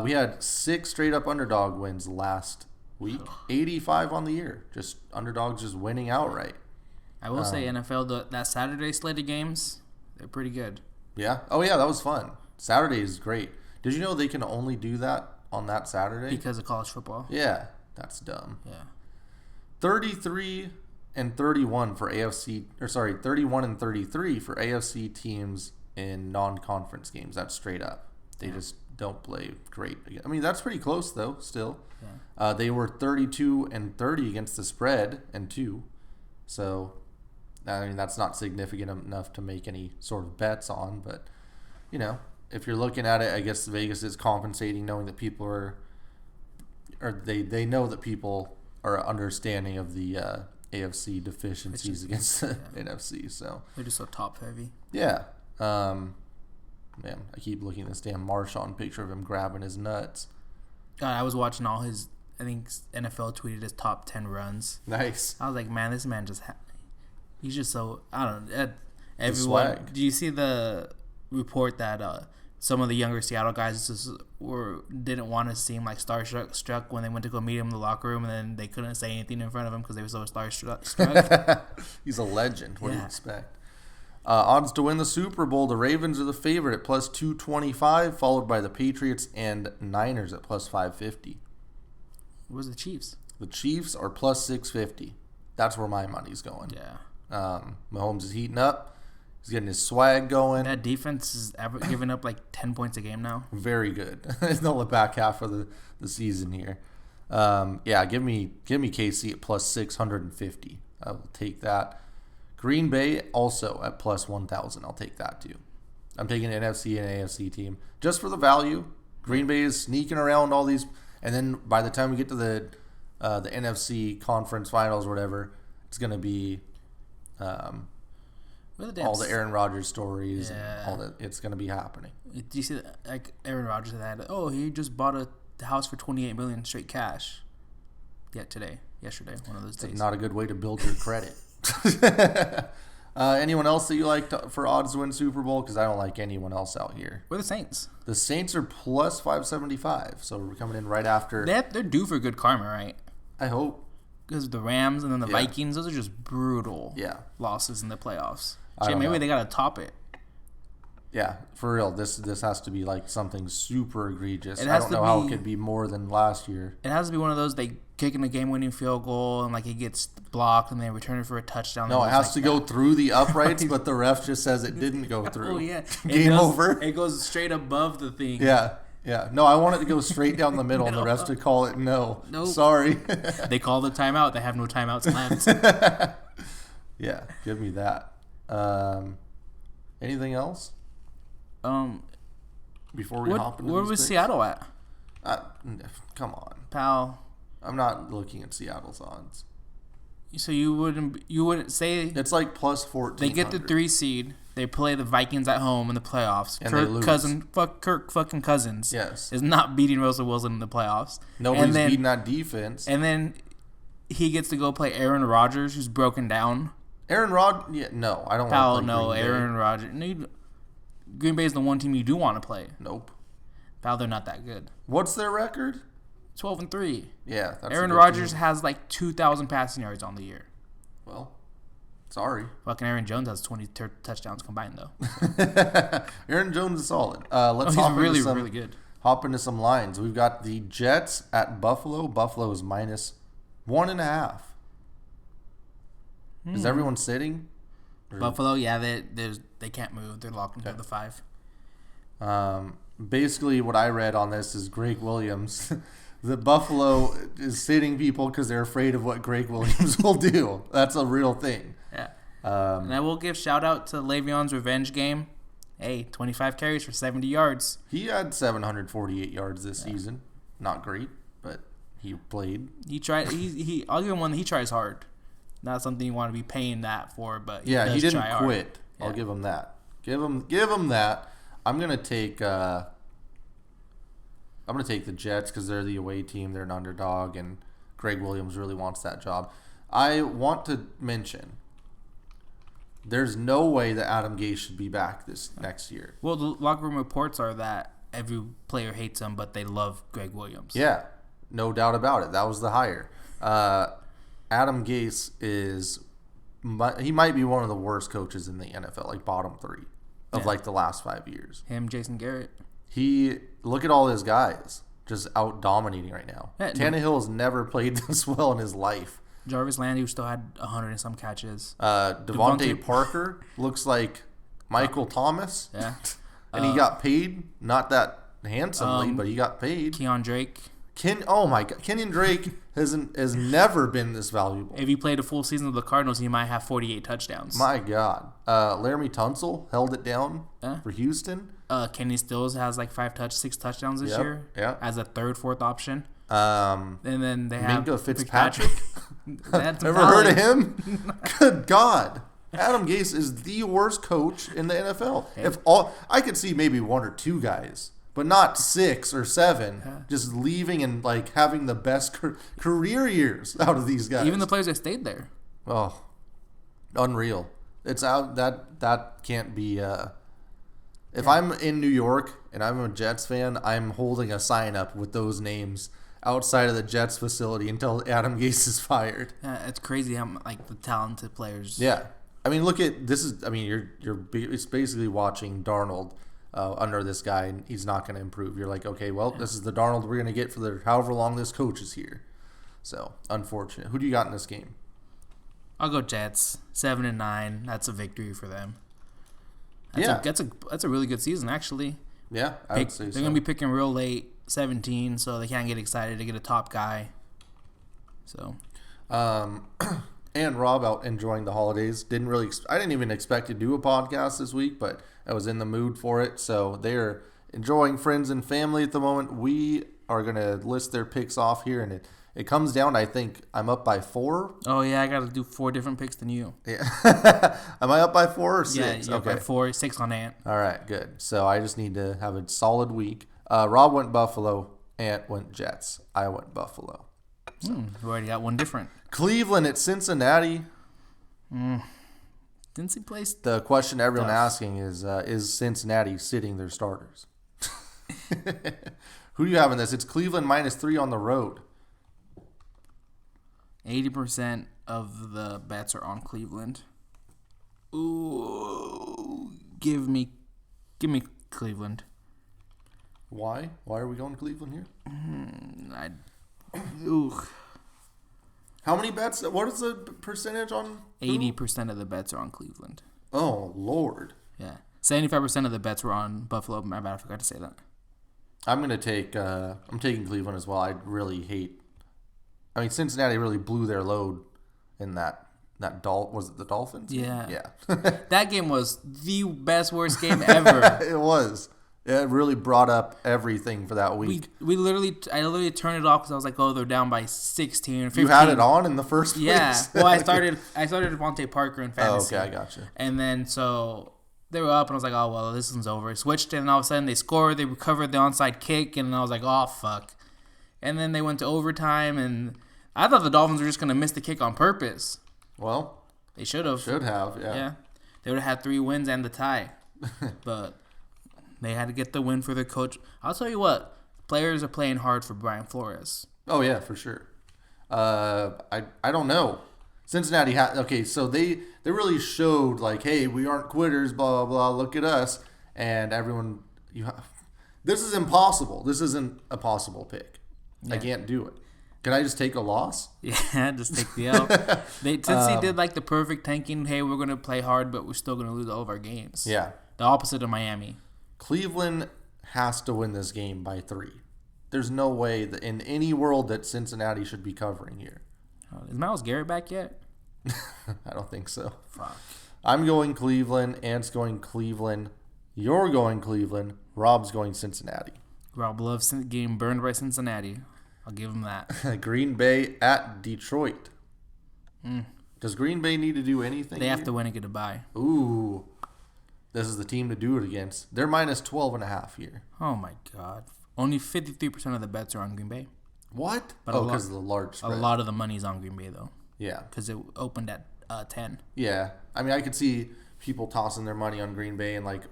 We had 6 straight-up underdog wins last week. 85 on the year. Just underdogs just winning outright. I will say NFL, that Saturday slate of games, they're pretty good. Yeah? Oh, yeah, that was fun. Saturday is great. Did you know they can only do that on that Saturday? Because of college football. Yeah, that's dumb. Yeah. 31-31 for AFC, 31-33 for AFC teams in non-conference games. That's straight up. They just don't play great. I mean, that's pretty close though. Still, they were 32-30 against the spread and 2. So, I mean, that's not significant enough to make any sort of bets on. But you know, if you're looking at it, I guess Vegas is compensating, knowing that people or they know that people are understanding of the AFC deficiencies against the NFC. So they're just so top heavy. Yeah. Man, I keep looking at this damn Marshawn picture of him grabbing his nuts. God, I was watching all his, I think NFL tweeted his top 10 runs. Nice. I was like, man, this man just, he's just so, I don't know. Everyone, do you see the report that some of the younger Seattle guys just didn't want to seem like starstruck when they went to go meet him in the locker room, and then they couldn't say anything in front of him because they were so starstruck? He's a legend. What do you expect? Odds to win the Super Bowl, the Ravens are the favorite at plus 225, followed by the Patriots and Niners at plus 550. Where's the Chiefs? The Chiefs are plus 650. That's where my money's going. Yeah. Mahomes is heating up. He's getting his swag going. That defense is giving up like 10 points a game now. Very good. It's not the back half of the season here. Yeah, give me KC at plus 650. I will take that. Green Bay also at plus 1,000. I'll take that too. I'm taking an NFC and AFC team just for the value. Green Bay is sneaking around all these, and then by the time we get to the NFC conference finals or whatever, it's going to be all the Aaron Rodgers stories and all that. It's going to be happening. Do you see that, like Aaron Rodgers had? Oh, he just bought a house for $28 million straight cash. Yesterday, one of those days. It's not a good way to build your credit. Anyone else that you like for odds to win Super Bowl? Because I don't like anyone else out here. We're the Saints. The Saints are plus 575, so we're coming in right after. They're due for good karma, right? I hope. Because the Rams and then the Vikings, those are just brutal losses in the playoffs. Maybe they got to top it. Yeah, for real. This has to be like something super egregious. I don't know how it could be more than last year. It has to be one of those, they kicking a game-winning field goal and like it gets blocked and they return it for a touchdown. No, it has to go through the uprights, but the ref just says it didn't go through. Oh yeah, Game over. It goes straight above the thing. Yeah. No, I want it to go straight down the middle and the rest to call it no. Nope. Sorry. They call the timeout. They have no timeouts left. Yeah, give me that. Anything else? Before we hop into where was Seattle at? Come on, pal. I'm not looking at Seattle's odds. So you wouldn't say it's like plus 14. They get the 3 seed. They play the Vikings at home in the playoffs. And Kirk fucking Cousins. Yes. Is not beating Russell Wilson in the playoffs. Nobody's beating that defense. And then he gets to go play Aaron Rodgers, who's broken down. Aaron Rodgers? Yeah, no, I don't want to play Aaron Rodgers. Green Bay is the one team you do want to play. Nope. Pal, they're not that good. What's their record? 12-3. Yeah, that's Aaron Rodgers has like 2,000 passing yards on the year. Well, sorry. Fucking Aaron Jones has 20 touchdowns combined though. Aaron Jones is solid. Let's really good. Hop into some lines. We've got the Jets at Buffalo. Buffalo is minus 1.5. Is everyone sitting? Buffalo, yeah, they can't move. They're locked into the 5. basically what I read on this is Greg Williams. The Buffalo is sitting people because they're afraid of what Greg Williams will do. That's a real thing. Yeah. And I will give shout out to Le'Veon's revenge game. Hey, 25 carries for 70 yards. He had 748 yards this season. Not great, but he played. He tried. I'll give him one. He tries hard. Not something you want to be paying that for, but he does didn't try quit. Hard. I'll give him that. Give him that. I'm gonna take the Jets because they're the away team. They're an underdog, and Greg Williams really wants that job. I want to mention there's no way that Adam Gase should be back this next year. Well, the locker room reports are that every player hates him, but they love Greg Williams. Yeah, no doubt about it. That was the hire. Adam Gase he might be one of the worst coaches in the NFL, like bottom 3 of like the last 5 years. Him, Jason Garrett. Look at all his guys just out dominating right now. Yeah, Tannehill has never played this well in his life. Jarvis Landry still had 100 and some catches. Devontae Parker looks like Michael Thomas. Yeah. And he got paid, not that handsomely, but he got paid. Keon Drake. Oh my God, Kenyon Drake has never been this valuable. If he played a full season of the Cardinals, he might have 48 touchdowns. My God, Laramie Tunsil held it down for Houston. Kenny Stills has like 6 touchdowns this year. Yeah, as a third, fourth option. And then they have Minka Fitzpatrick. Ever heard of him? Good God. Adam Gase is the worst coach in the NFL. I could see maybe 1 or 2 guys, but not 6 or 7, just leaving and like having the best career years out of these guys. Even the players that stayed there. Oh, unreal! It's out that can't be. If I'm in New York and I'm a Jets fan, I'm holding a sign up with those names outside of the Jets facility until Adam Gase is fired. It's crazy how the talented players. Yeah. I mean, look at this is. I mean, it's basically watching Darnold under this guy, and he's not going to improve. You're like, okay, well, this is the Darnold we're going to get for however long this coach is here. So unfortunate. Who do you got in this game? I'll go Jets 7-9. That's a victory for them. That's a really good season actually. Yeah, I would say so. They're going to be picking real late, 17, so they can't get excited to get a top guy. So. And Rob out enjoying the holidays. I didn't even expect to do a podcast this week, but I was in the mood for it. So they're enjoying friends and family at the moment. We are going to list their picks off here, and it comes down, I think, I'm up by 4. Oh, yeah, I got to do 4 different picks than you. Yeah. Am I up by 4 or 6? Yeah, you're okay. By 4, 6 on Ant. All right, good. So I just need to have a solid week. Rob went Buffalo. Ant went Jets. I went Buffalo. So. We already got one different. Cleveland at Cincinnati. Cincy plays. The question everyone asking is Cincinnati sitting their starters? Who do you have in this? It's Cleveland -3 on the road. 80% of the bets are on Cleveland. Ooh, give me Cleveland. Why? Why are we going Cleveland here? How many bets? What is the percentage on? 80% of the bets are on Cleveland. Oh, Lord. Yeah. 75% of the bets were on Buffalo. My bad, I forgot to say that. I'm taking Cleveland as well. Cincinnati really blew their load in that was it the Dolphins? Yeah. Yeah. That game was the best, worst game ever. It was. It really brought up everything for that week. I literally turned it off because I was like, oh, they're down by 16 or 15. You had it on in the first place? Yeah. Well, I started Devontae Parker in fantasy. Oh, okay, I gotcha. And then, so they were up, and I was like, oh, well, this one's over. I switched it, and all of a sudden they scored. They recovered the onside kick, and I was like, oh, fuck. And then they went to overtime, and I thought the Dolphins were just going to miss the kick on purpose. Well, they should have. Yeah. Yeah. They would have had 3 wins and the tie. But they had to get the win for their coach. I'll tell you what, players are playing hard for Brian Flores. Oh, yeah, for sure. I don't know. Cincinnati so they really showed like, hey, we aren't quitters, blah, blah, blah, look at us. And everyone, this is impossible. This isn't a possible pick. Yeah. I can't do it. Can I just take a loss? Yeah, just take the L. Cincy did like the perfect tanking, hey, we're going to play hard, but we're still going to lose all of our games. Yeah. The opposite of Miami. Cleveland has to win this game by 3. There's no way that in any world that Cincinnati should be covering here. Is Myles Garrett back yet? I don't think so. Fuck. I'm going Cleveland. Ant's going Cleveland. You're going Cleveland. Rob's going Cincinnati. Rob loves getting burned by Cincinnati. I'll give him that. Green Bay at Detroit. Does Green Bay need to do anything? They have to win and get a bye. Ooh. This is the team to do it against. They're minus 12.5 here. Oh, my God. Only 53% of the bets are on Green Bay. What? But because of the large spread. A lot of the money's on Green Bay, though. Yeah. Because it opened at 10. Yeah. I mean, I could see people tossing their money on Green Bay and, like,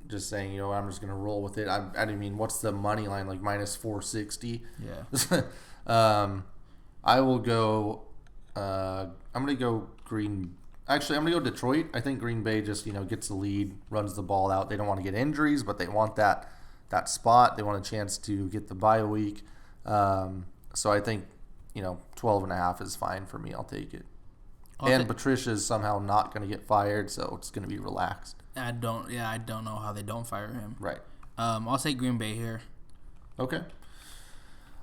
just saying, you know, I'm just going to roll with it. I mean, what's the money line? Like, minus 460? Yeah. I will go... I'm going to go Green... Actually, I'm going to go Detroit. I think Green Bay just, you know, gets the lead, runs the ball out. They don't want to get injuries, but they want that spot. They want a chance to get the bye week. So I think, you know, 12.5 is fine for me. I'll take it. Patricia's somehow not going to get fired, so it's going to be relaxed. I don't know how they don't fire him. Right. I'll say Green Bay here. Okay.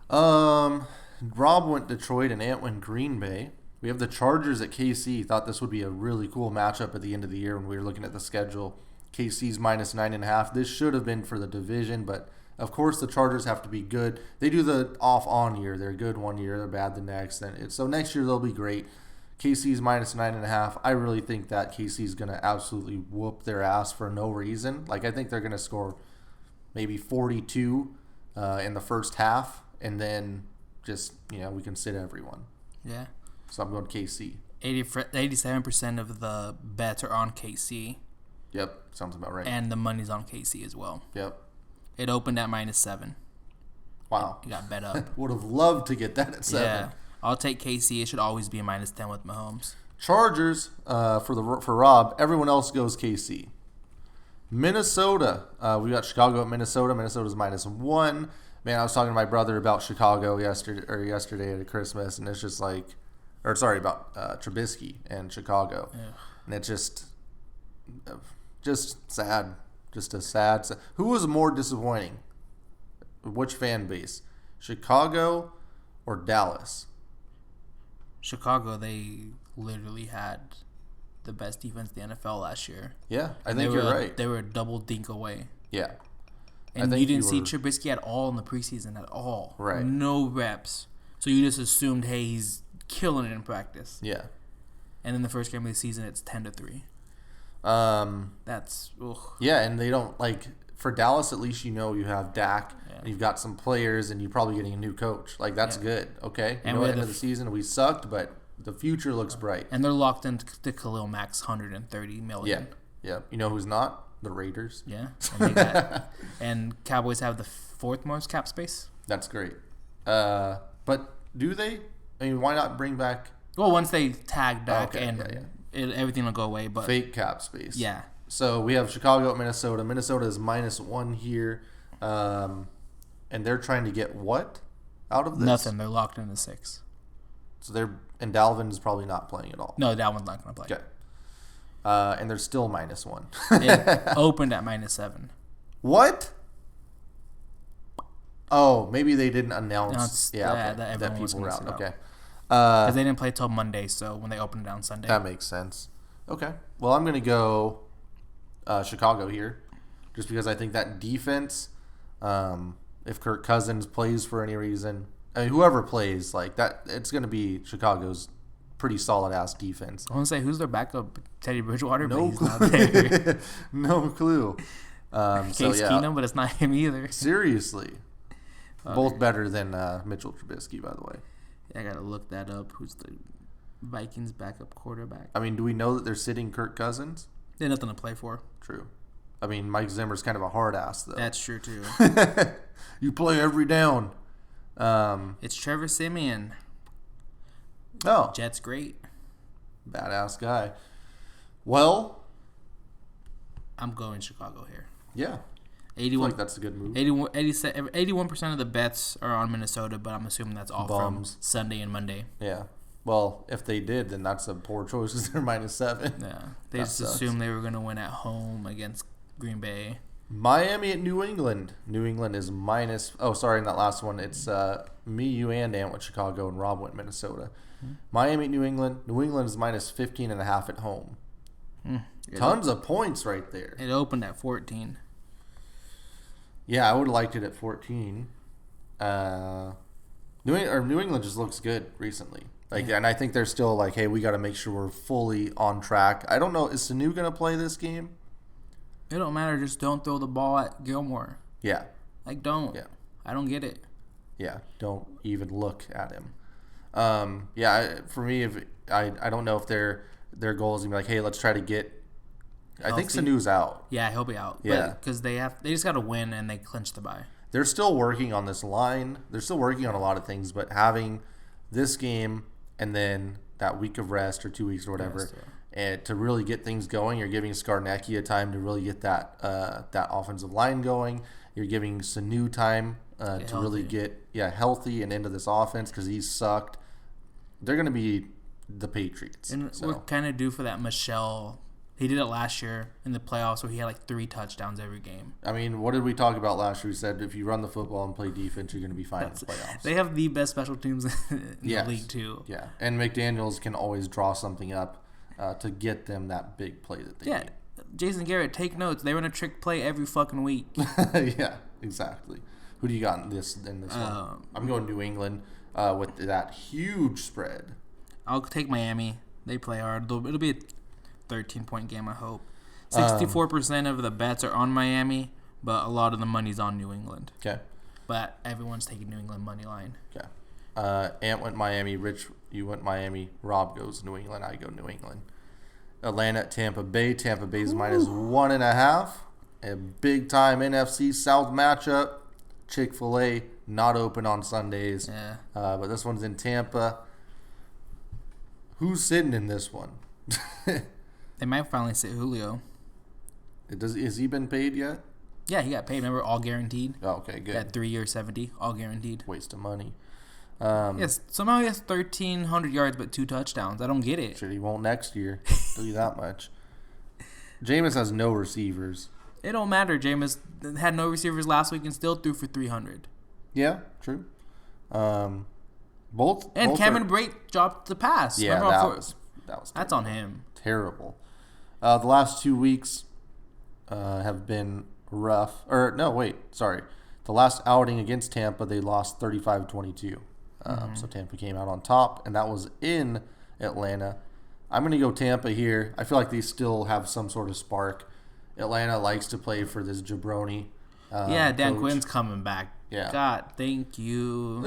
Rob went Detroit and Ant went Green Bay. We have the Chargers at KC. Thought this would be a really cool matchup at the end of the year when we were looking at the schedule. KC's minus 9.5. This should have been for the division, but of course the Chargers have to be good. They do the off-on year. They're good one year, they're bad the next. So next year they'll be great. KC's minus 9.5. I really think that KC's going to absolutely whoop their ass for no reason. Like, I think they're going to score maybe 42 in the first half, and then just, you know, we can sit everyone. Yeah. So I'm going KC. 87% of the bets are on KC. Yep, sounds about right. And the money's on KC as well. Yep. It opened at minus 7. Wow. It got bet up. Would have loved to get that at 7. Yeah. I'll take KC. It should always be a minus 10 with Mahomes. Chargers for Rob. Everyone else goes KC. Minnesota. We got Chicago at Minnesota. Minnesota's minus 1. Man, I was talking to my brother about Chicago yesterday at Christmas, and it's just like, about Trubisky and Chicago, and it's just sad. Just a sad. Who was more disappointing? Which fan base? Chicago or Dallas? Chicago, they literally had the best defense in the NFL last year. Yeah, I think you're right. They were a double dink away. Yeah. And you didn't see Trubisky at all in the preseason at all. Right. No reps. So you just assumed, hey, he's killing it in practice. Yeah. And in the first game of the season, it's 10-3. That's ugh. Yeah, and they don't like for Dallas. At least you know you have Dak, and you've got some players, and you're probably getting a new coach. Like that's good. Okay, and at the end of the season we sucked, but the future looks bright. And they're locked into Khalil Mack's $130 million. Yeah. You know who's not? The Raiders. Yeah, and Cowboys have the 4th most cap space. That's great. But do they? I mean, why not bring back? Well, once they tag Dak everything will go away. But fake cap space. Yeah. So we have Chicago at Minnesota. Minnesota is minus 1 here, and they're trying to get what out of this? Nothing. They're locked into 6. So and Dalvin is probably not playing at all. No, Dalvin's not going to play. Okay. And they're still minus 1. It opened at minus 7. What? Oh, maybe they didn't announce. That people were out. Okay. Because they didn't play till Monday, so when they opened it on Sunday. That makes sense. Okay. Well, I'm going to go Chicago here, just because I think that defense, if Kirk Cousins plays for any reason, I mean, whoever plays, like that, it's going to be Chicago's pretty solid-ass defense. I want to say, who's their backup? Teddy Bridgewater? No but he's clue. not there. No clue. Case Keenum, but it's not him either. Seriously. Both better than Mitchell Trubisky, by the way. Yeah, I got to look that up. Who's the Vikings backup quarterback? I mean, do we know that they're sitting Kirk Cousins? They have nothing to play for. True. I mean, Mike Zimmer's kind of a hard ass, though. That's true, too. You play every down. It's Trevor Siemian. Oh. Jets great. Badass guy. Well, I'm going Chicago here. Yeah. 81, I feel like that's a good move. 81% of the bets are on Minnesota, but I'm assuming that's all from Sunday and Monday. Yeah. Well, if they did, then that's a poor choice because they're minus 7. Yeah. They just assumed they were going to win at home against Green Bay. Miami at New England. New England is minus. Oh, sorry, in that last one, it's me, you, and Ant went Chicago, and Rob went Minnesota. Miami at New England. New England is minus 15.5 at home. Tons of points right there. It opened at 14. Yeah, I would have liked it at 14. New England just looks good recently. And I think they're still like, hey, we got to make sure we're fully on track. I don't know, is Sanu going to play this game? It don't matter. Just don't throw the ball at Gilmore. Yeah. Don't. Yeah. I don't get it. Yeah, don't even look at him. For me, if I don't know if their goal is gonna be like, hey, let's try to get. I think Sanu's out. Yeah, he'll be out. Yeah, because they just got to win and they clinch the bye. They're still working on this line. They're still working on a lot of things, but having this game and then that week of rest or 2 weeks or whatever, and to really get things going, you're giving Skarnecki a time to really get that offensive line going. You're giving Sanu time to really get healthy and into this offense because he's sucked. They're going to be the Patriots. And we're kind of due for that Michelle. He did it last year in the playoffs where he had like 3 touchdowns every game. I mean, what did we talk about last year? We said if you run the football and play defense, you're going to be fine in the playoffs. They have the best special teams in the league too. Yeah, and McDaniels can always draw something up to get them that big play that they need. Jason Garrett, take notes. They run a trick play every fucking week. Yeah, exactly. Who do you got in this one? I'm going New England with that huge spread. I'll take Miami. They play hard. It'll be a 13-point game, I hope. 64% of the bets are on Miami, but a lot of the money's on New England. Okay. But everyone's taking New England money line. Okay. Ant went Miami. Rich, you went Miami. Rob goes New England. I go New England. Atlanta at Tampa Bay. Tampa Bay's minus 1.5. A big-time NFC South matchup. Chick-fil-A not open on Sundays. Yeah. But this one's in Tampa. Who's sitting in this one? They might finally sit Julio. Has he been paid yet? Yeah, he got paid. Remember, all guaranteed. Oh, okay, good. Got 3 years, 70, all guaranteed. Waste of money. Yes, somehow he has 1,300 yards but 2 touchdowns. I don't get it. Sure, he won't next year. Tell you that much. Jameis has no receivers. It don't matter. Jameis had no receivers last week and still threw for 300. Yeah, true. Cameron Brate dropped the pass. Yeah, Remember that's on him. Terrible. The last 2 weeks have been rough. The last outing against Tampa, they lost 35-22. So Tampa came out on top, and that was in Atlanta. I'm going to go Tampa here. I feel like they still have some sort of spark. Atlanta likes to play for this jabroni. Dan Quinn's coming back. Yeah. God, thank you.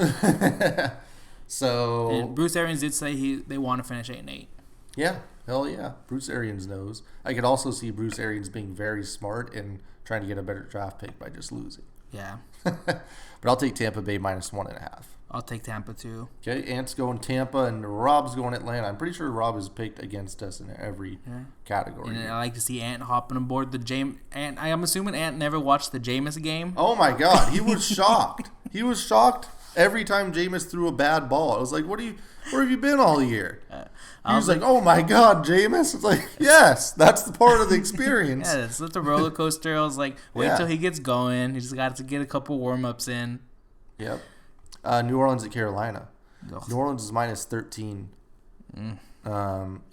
So and Bruce Arians did say they want to finish 8-8. Yeah, hell yeah. Bruce Arians knows. I could also see Bruce Arians being very smart and trying to get a better draft pick by just losing. Yeah. But I'll take Tampa Bay minus 1.5. I'll take Tampa too. Okay, Ant's going Tampa and Rob's going Atlanta. I'm pretty sure Rob is picked against us in every category. And I like to see Ant hopping aboard the Jameis. And I'm assuming Ant never watched the Jameis game. Oh my God, he was shocked. He was shocked every time Jameis threw a bad ball. I was like, where have you been all year? He was like, oh my God, Jameis. It's like, yes, that's the part of the experience. Yeah, it's a roller coaster. I was like, wait till he gets going. He just got to get a couple warm-ups in. Yep. New Orleans at Carolina. Ugh. New Orleans is minus 13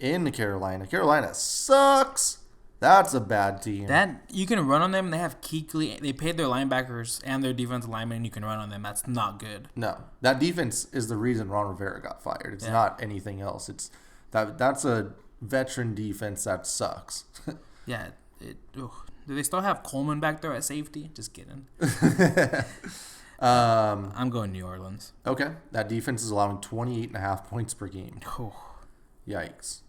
in Carolina. Carolina sucks. That's a bad team. That you can run on them. They have Kuechly. They paid their linebackers and their defensive linemen, and you can run on them. That's not good. No, that defense is the reason Ron Rivera got fired. It's not anything else. It's that's a veteran defense that sucks. Yeah. Do they still have Coleman back there at safety? Just kidding. I'm going New Orleans. Okay. That defense is allowing 28.5 points per game. Oh. Yikes.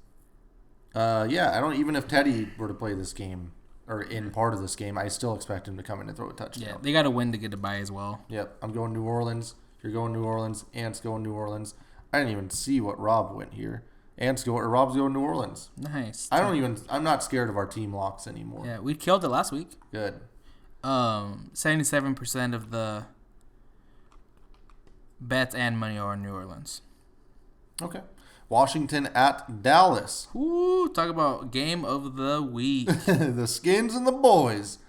I don't even if Teddy were to play this game or in part of this game, I still expect him to come in and throw a touchdown. Yeah, they got to win to get a bye as well. Yep. I'm going New Orleans. You're going New Orleans. Ant's going New Orleans. I didn't even see what Rob went here. Rob's going New Orleans. Nice. I'm not scared of our team locks anymore. Yeah, we killed it last week. Good. 77% of the bets and money are in New Orleans. Okay. Washington at Dallas. Ooh, talk about game of the week. The Skins and the boys.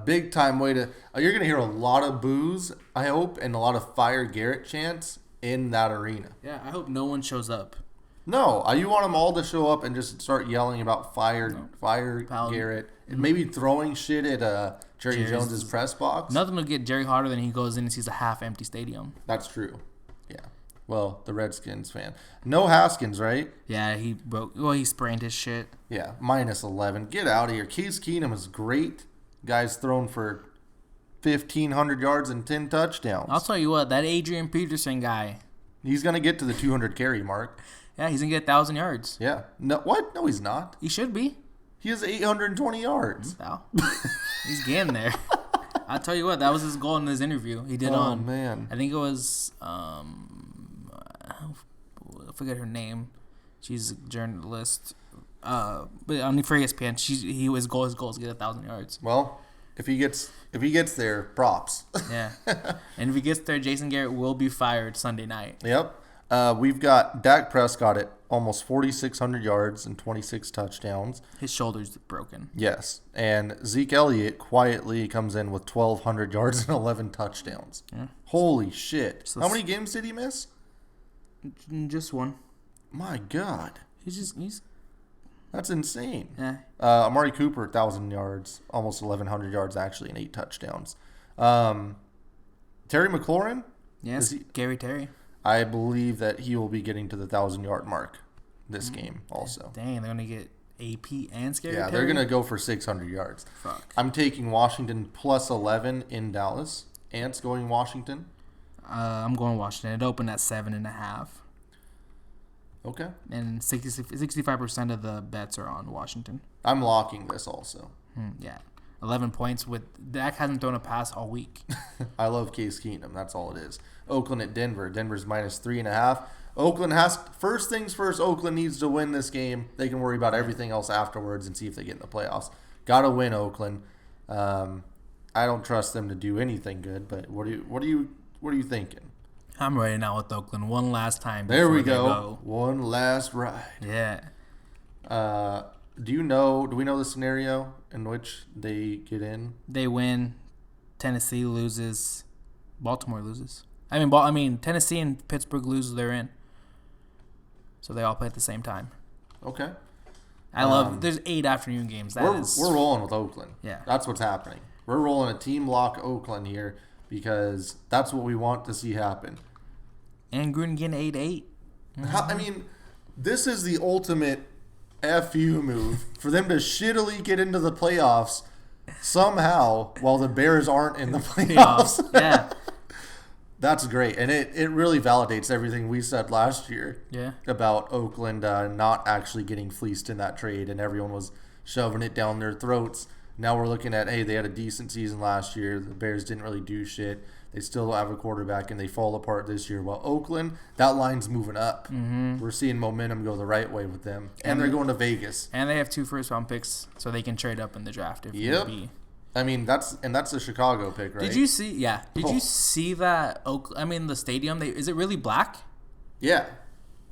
Big time way to. You're gonna hear a lot of boos, I hope, and a lot of Fire Garrett chants in that arena. Yeah, I hope no one shows up. No, you want them all to show up and just start yelling about Fire Garrett, and maybe throwing shit at Jerry Jones's press box. Nothing will get Jerry hotter than he goes in and sees a half-empty stadium. That's true. Yeah. Well, the Redskins fan. No Haskins, right? Yeah, he broke. Well, he sprained his shit. Yeah, -11. Get out of here. Case Keenum is great. Guy's thrown for 1,500 yards and 10 touchdowns. I'll tell you what, that Adrian Peterson guy. He's gonna get to the 200 carry mark. Yeah, he's gonna get 1,000 yards. Yeah. No, what? No, he's not. He should be. He has 820 yards. No. He's getting there. I'll tell you what, that was his goal in his interview. He did Oh, man. I think it was, I forget her name. She's a journalist. But for ESPN, his goal is to get 1,000 yards. Well, if he gets there, props. Yeah. And if he gets there, Jason Garrett will be fired Sunday night. Yep. We've got Dak Prescott at almost 4,600 yards and 26 touchdowns. His shoulder's broken. Yes. And Zeke Elliott quietly comes in with 1,200 yards and 11 touchdowns. Yeah. Holy shit. So how many games did he miss? Just one. My God. He's That's insane. Yeah. Amari Cooper, 1,000 yards, almost 1,100 yards actually, and 8 touchdowns. Terry McLaurin? Yes, Gary Terry. I believe that he will be getting to the 1,000-yard mark this game also. Dang, they're going to get AP and Scary Terry? Yeah, they're going to go for 600 yards. Fuck. I'm taking Washington plus 11 in Dallas. Ant's going Washington. I'm going Washington. It opened at 7.5. Okay. And 65% of the bets are on Washington. I'm locking this also. Yeah. 11 points with Dak hasn't thrown a pass all week. I love Case Keenum. That's all it is. Oakland at Denver. Denver's -3.5. Oakland has first things first. Oakland needs to win this game. They can worry about everything else afterwards and see if they get in the playoffs. Got to win, Oakland. I don't trust them to do anything good. But what are you thinking? I'm ready now with Oakland one last time. There we go. One last ride. Yeah. Do we know the scenario in which they get in? They win. Tennessee loses. Baltimore loses. Tennessee and Pittsburgh lose. They're in. So they all play at the same time. Okay. There's 8 afternoon games. We're rolling with Oakland. Yeah. That's what's happening. We're rolling a team lock Oakland here because that's what we want to see happen. And Gruden getting 8-8. Mm-hmm. This is the ultimate FU move for them to shittily get into the playoffs somehow while the Bears aren't in the playoffs. Yeah. That's great. And it really validates everything we said last year about Oakland not actually getting fleeced in that trade, and everyone was shoving it down their throats. Now we're looking at, hey, they had a decent season last year. The Bears didn't really do shit. They still have a quarterback, and they fall apart this year. While Oakland, that line's moving up. Mm-hmm. We're seeing momentum go the right way with them. And they're going to Vegas. And they have 2 first-round picks, so they can trade up in the draft if yep. need be. That's a Chicago pick, right? Did you see? Yeah. Did you see that? The stadium. Is it really black? Yeah,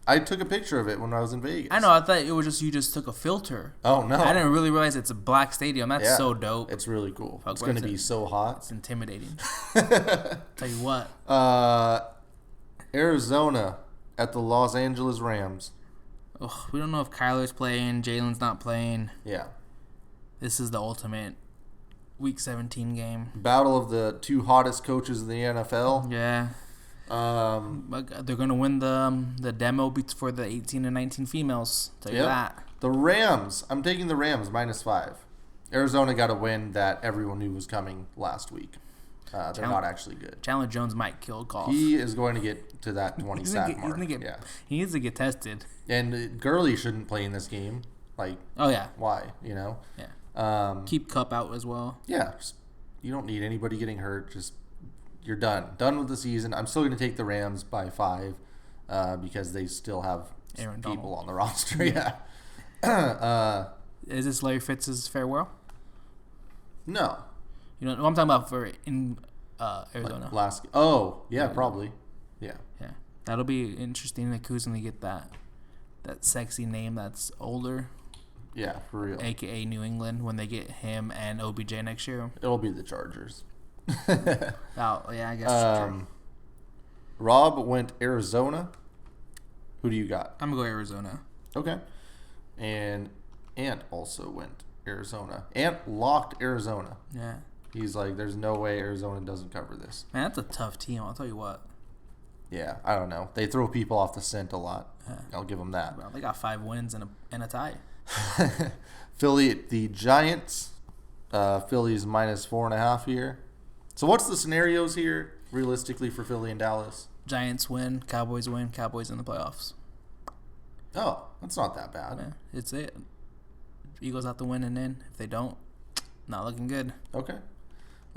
I took a picture of it when I was in Vegas. I know. I thought it was just you just took a filter. Oh no! I didn't really realize it's a black stadium. That's so dope. It's really cool. It's going to be so hot. It's intimidating. Tell you what. Arizona at the Los Angeles Rams. Ugh, we don't know if Kyler's playing. Jalen's not playing. Yeah. This is the ultimate Week 17 game. Battle of the 2 hottest coaches in the NFL. Yeah. They're going to win the demo beats for the 18 and 19 females. Tell you that. The Rams. I'm taking the Rams -5. Arizona got a win that everyone knew was coming last week. They're not actually good. Chandler Jones might kill golf. He is going to get to that 20 sack mark. He needs to get tested. And Gurley shouldn't play in this game. Oh yeah. Why? Yeah. Keep Cup out as well. Yeah. You don't need anybody getting hurt. Just you're done. Done with the season. I'm still going to take the Rams by 5 because they still have Aaron people Donald on the roster. Yeah. Is this Larry Fitz's farewell? No. You know what I'm talking about for in Arizona. Probably. Yeah. Yeah. That'll be interesting. Like who's going to get that sexy name that's older. Yeah, for real. AKA New England, when they get him and OBJ next year. It'll be the Chargers. Oh, yeah, I guess it's true. Rob went Arizona. Who do you got? I'm going to go Arizona. Okay. And Ant also went Arizona. Ant locked Arizona. Yeah. He's like, there's no way Arizona doesn't cover this. Man, that's a tough team. I'll tell you what. Yeah, I don't know. They throw people off the scent a lot. Yeah. I'll give them that. Well, they got 5 wins and a tie. Philly, the Giants. Philly's minus 4.5 here. So what's the scenarios here, realistically, for Philly and Dallas? Giants win, Cowboys in the playoffs. Oh, that's not that bad. Yeah, it's it. Eagles have to win and in. If they don't, not looking good. Okay.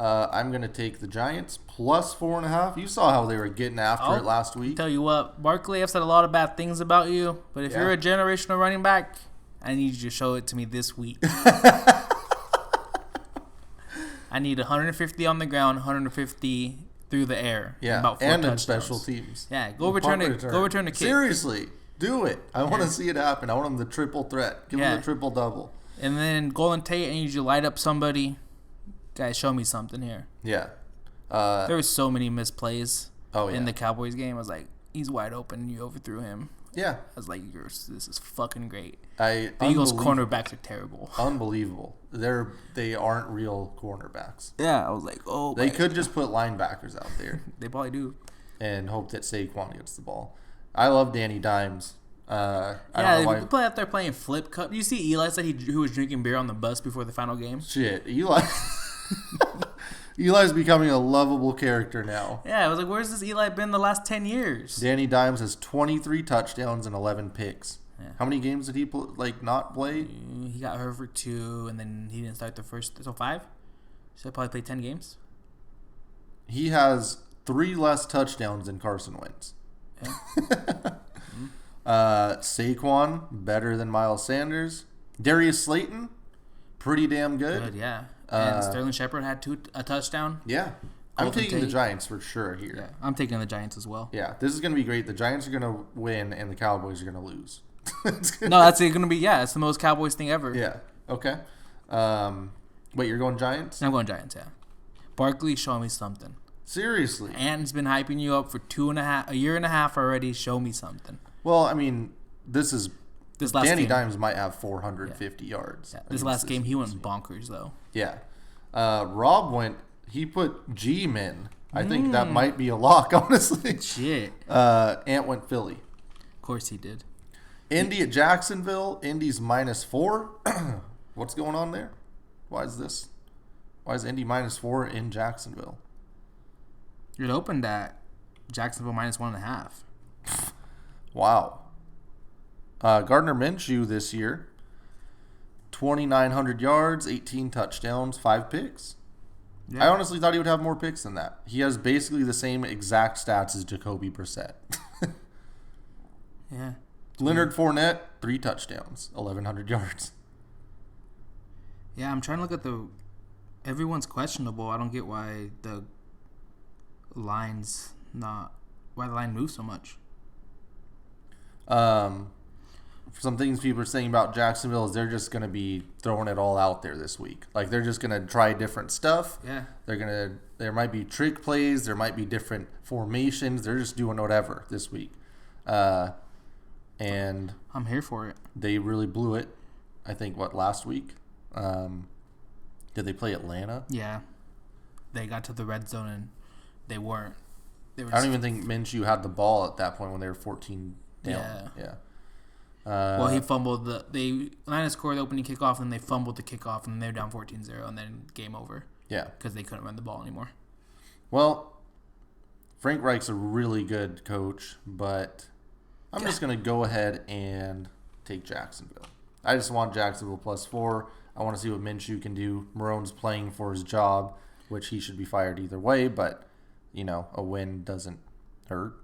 I'm going to take the Giants plus 4.5. You saw how they were getting after it last week. Tell you what, Barkley, I've said a lot of bad things about you, but if you're a generational running back, I need you to show it to me this week. I need 150 on the ground, 150 through the air. Yeah, about 4 and in touchdowns. special teams. Yeah, go return a kick. Seriously, do it. I want to see it happen. I want them the triple threat. Give them the triple double. And then Golden Tate, I need you to light up somebody. Guys, show me something here. Yeah. There was so many misplays in the Cowboys game. I was like, he's wide open. You overthrew him. Yeah. I was like, this is fucking great. The Eagles cornerbacks are terrible. Unbelievable. They aren't real cornerbacks. Yeah, I was like, oh. They could just put linebackers out there. They probably do. And hope that Saquon gets the ball. I love Danny Dimes. I don't know why. Play out there playing flip cup. You see Eli said he was drinking beer on the bus before the final game? Shit, Eli's becoming a lovable character now. Yeah, I was like, where's this Eli been the last 10 years? Danny Dimes has 23 touchdowns and 11 picks. Yeah. How many games did he not play? He got hurt for 2, and then he didn't start the first. So 5? So he probably played 10 games. He has 3 less touchdowns than Carson Wentz. Yeah. Saquon, better than Miles Sanders. Darius Slayton, pretty damn good. Yeah. And Sterling Shepard had a touchdown. Yeah. I'm taking the Giants for sure here. Yeah, I'm taking the Giants as well. Yeah, this is going to be great. The Giants are going to win, and the Cowboys are going to lose. No, that's going to be, it's the most Cowboys thing ever. Yeah, okay. Wait, you're going Giants? I'm going Giants, yeah. Barkley, show me something. Seriously? Ant's been hyping you up for a year and a half already. Show me something. Well, I mean, this last Danny game. Dimes might have 450 yards. Yeah. This last game, he went bonkers, though. Yeah. Rob he put G-Men. I think that might be a lock, honestly. Shit. Ant went Philly. Of course he did. Indy at Jacksonville. Indy's minus 4. What's going on there? Why is Indy minus 4 in Jacksonville? It opened at Jacksonville minus 1.5. Wow. Gardner Minshew this year, 2,900 yards, 18 touchdowns, 5 picks. Yeah. I honestly thought he would have more picks than that. He has basically the same exact stats as Jacoby Brissett. Yeah. Leonard Fournette, 3 touchdowns, 1,100 yards. Yeah, I'm trying to look at everyone's questionable. I don't get why the line moves so much. Some things people are saying about Jacksonville is they're just going to be throwing it all out there this week. Like, they're just going to try different stuff. Yeah. There might be trick plays. There might be different formations. They're just doing whatever this week. And I'm here for it. They really blew it, I think, last week? Did they play Atlanta? Yeah. They got to the red zone and they weren't. I don't even think Minshew had the ball at that point when they were 14 down. Yeah. Well, he fumbled Atlanta scored the opening kickoff, and they fumbled the kickoff, and they're down 14-0, and then game over. Yeah. Because they couldn't run the ball anymore. Well, Frank Reich's a really good coach, but I'm just going to go ahead and take Jacksonville. I just want Jacksonville plus 4. I want to see what Minshew can do. Marone's playing for his job, which he should be fired either way, but, a win doesn't hurt.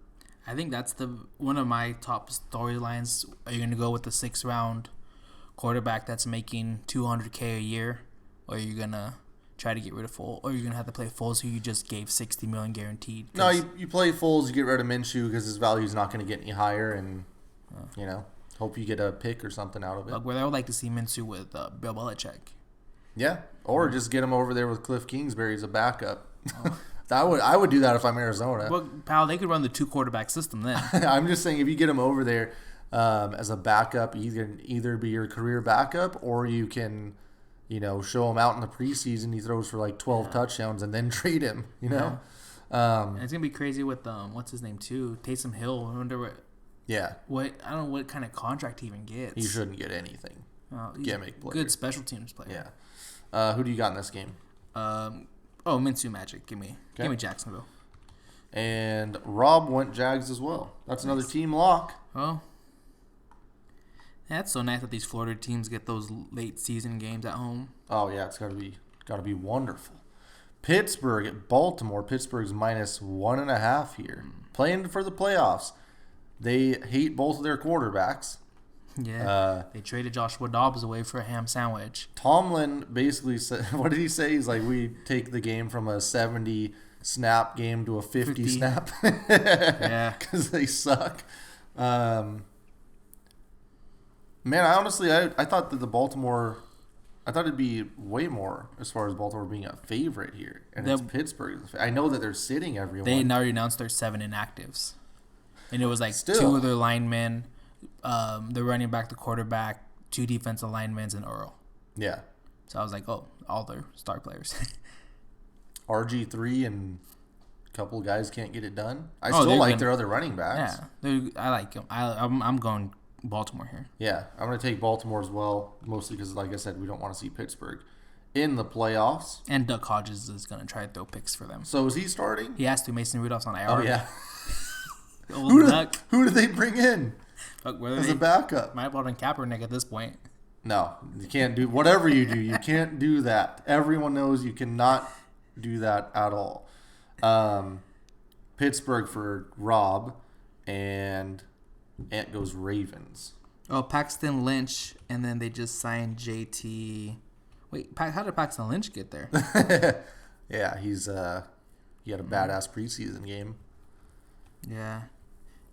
I think that's one of my top storylines. Are you going to go with the 6th round quarterback that's making $200K a year, or are you going to try to get rid of Foles, or are you going to have to play Foles, who you just gave $60 million guaranteed? No, you play Foles, you get rid of Minshew because his value is not going to get any higher, and Hope you get a pick or something out of it. Like where I would like to see Minshew with Bill Belichick. Yeah, or just get him over there with Cliff Kingsbury as a backup. Oh. I would do that if I'm Arizona. Well, pal, they could run the 2-quarterback system then. I'm just saying if you get him over there as a backup, you can either be your career backup or you can, show him out in the preseason. He throws for like 12 touchdowns and then trade him. And it's gonna be crazy with what's his name too, Taysom Hill. I wonder what I don't know what kind of contract he even gets. He shouldn't get anything. Gimmick player. Good special teams player. Yeah. Who do you got in this game? Minshew Magic. Give me Jacksonville. And Rob went Jags as well. That's another team lock. Oh. That's so nice that these Florida teams get those late season games at home. Oh yeah, it's gotta be wonderful. Pittsburgh at Baltimore. Pittsburgh's -1.5 here. Playing for the playoffs. They hate both of their quarterbacks. Yeah, they traded Joshua Dobbs away for a ham sandwich. Tomlin basically said, what did he say? He's like, we take the game from a 70-snap game to a 50-snap. Yeah. Because they suck. Man, I thought that I thought it'd be way more as far as Baltimore being a favorite here. And it's Pittsburgh. I know that they're sitting everyone. They already announced their 7 inactives. And it was like Still. 2 of their linemen, the running back, the quarterback, 2 defensive linemen, and Earl. Yeah. So I was like, oh, all their star players. RG3 and a couple of guys can't get it done. I still like their other running backs. Yeah, I like them. I'm going Baltimore here. Yeah, I'm going to take Baltimore as well, mostly because, like I said, we don't want to see Pittsburgh in the playoffs. And Duck Hodges is going to try to throw picks for them. So is he starting? He has to. Mason Rudolph's on IR. Oh, yeah. Who do they bring in as a backup? Might have brought in Kaepernick at this point. No, you can't do whatever you do. You can't do that. Everyone knows you cannot do that at all. Pittsburgh for Rob, and Ant goes Ravens. Oh, Paxton Lynch, and then they just signed JT. Wait, how did Paxton Lynch get there? Yeah, he had a badass preseason game. Yeah.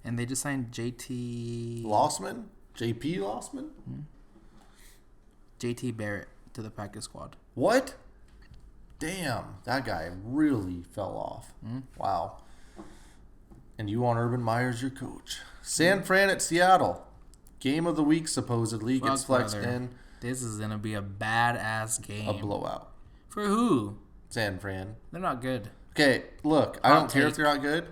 And they just signed JP Lossman? Mm-hmm. JT Barrett to the practice squad. What? Damn, that guy really fell off. Mm-hmm. Wow. And you want Urban Meyer as your coach. San Fran at Seattle. Game of the week, supposedly. Gets flexed in. This is going to be a badass game. A blowout. For who? San Fran. They're not good. Okay, look, I don't care if they're not good.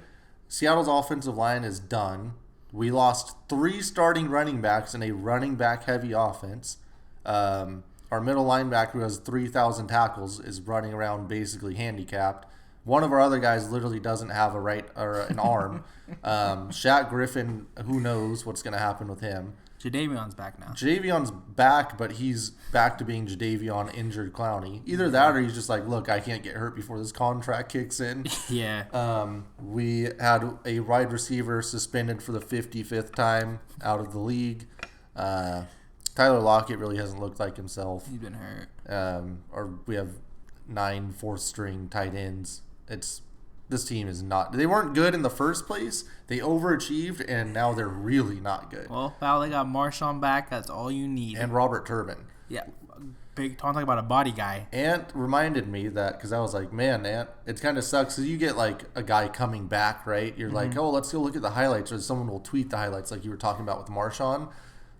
Seattle's offensive line is done. We lost 3 starting running backs in a running back heavy offense. Our middle linebacker, who has 3,000 tackles, is running around basically handicapped. One of our other guys literally doesn't have an arm. Shaq Griffin, who knows what's going to happen with him. Jadavion's back now. Jadavion's back, but he's back to being Jadavion injured Clowney. Either that or he's just like, look, I can't get hurt before this contract kicks in. Yeah. We had a wide receiver suspended for the 55th time out of the league. Tyler Lockett really hasn't looked like himself. He's been hurt. Or we have 9 fourth-string tight ends. This team is not. They weren't good in the first place. They overachieved, and now they're really not good. Well, pal, they got Marshawn back. That's all you need. And Robert Turbin. Yeah. Big talking about a body guy. Ant reminded me that because I was like, man, Ant, it kind of sucks because you get like a guy coming back, right? You're like, oh, let's go look at the highlights, or someone will tweet the highlights like you were talking about with Marshawn.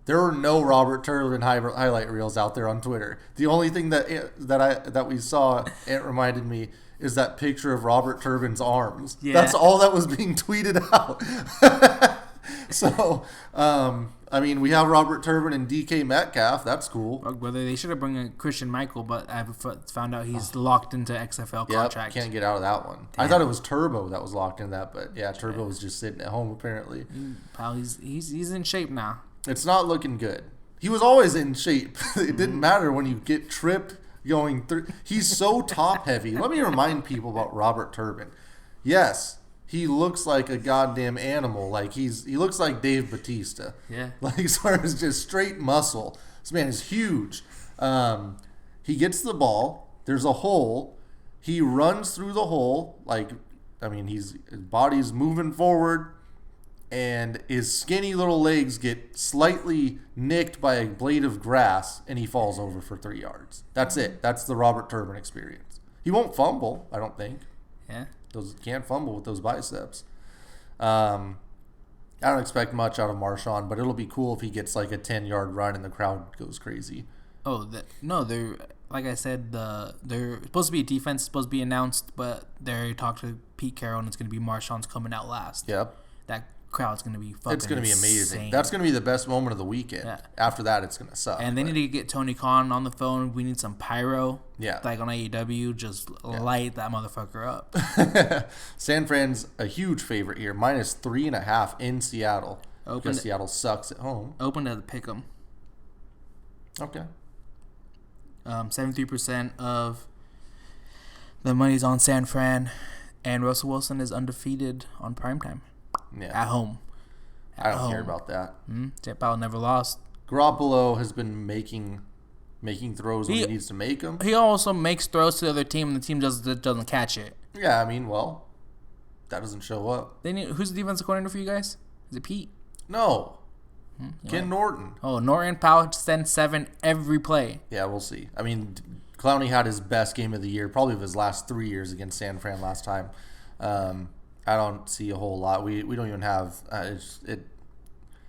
There are no Robert Turbin highlight reels out there on Twitter. The only thing that we saw, Ant reminded me, is that picture of Robert Turbin's arms. Yeah. That's all that was being tweeted out. So, I mean, we have Robert Turbin and DK Metcalf. That's cool. Whether they should have brought in Christian Michael, but I've found out he's locked into XFL contract. Can't get out of that one. Damn. I thought it was Turbo that was locked in that, but yeah, Turbo was just sitting at home apparently. Pal, he's in shape now. It's not looking good. He was always in shape. It didn't matter when you get tripped going through. He's so top heavy. Let me remind people about Robert Turbin. Yes, he looks like a goddamn animal. Like he looks like Dave Bautista. Yeah. Like as far as just straight muscle. This man is huge. He gets the ball. There's a hole. He runs through the hole. His body's moving forward. and his skinny little legs get slightly nicked by a blade of grass, and he falls over for 3 yards. That's it. That's the Robert Turbin experience. He won't fumble, I don't think. Yeah. Those can't fumble with those biceps. I don't expect much out of Marshawn, but it'll be cool if he gets like a 10-yard run and the crowd goes crazy. Oh, no, they're like I said, they're supposed to be a defense, supposed to be announced, but they talked to Pete Carroll, and it's going to be Marshawn's coming out last. Yep. That crowd's going to be fucking It's going to be amazing. insane. That's going to be the best moment of the weekend. Yeah. After that, it's going to suck. And they need to get Tony Khan on the phone. We need some pyro. Yeah. Like on AEW, just light that motherfucker up. San Fran's a huge favorite here, minus 3.5 in Seattle. Because Seattle sucks at home. Open to pick 'em. Okay. 73% of the money's on San Fran, and Russell Wilson is undefeated on primetime. Yeah. At home. I don't care about that. Jet Powell never lost. Garoppolo has been making throws when he needs to make them. He also makes throws to the other team, and the team doesn't catch it. Yeah, I mean, well, that doesn't show up. Who's the defensive coordinator for you guys? Is it Pete? No. Ken Norton. Oh, Norton Powell sends 7 every play. Yeah, we'll see. I mean, Clowney had his best game of the year, probably of his last 3 years against San Fran last time. I don't see a whole lot. We don't even have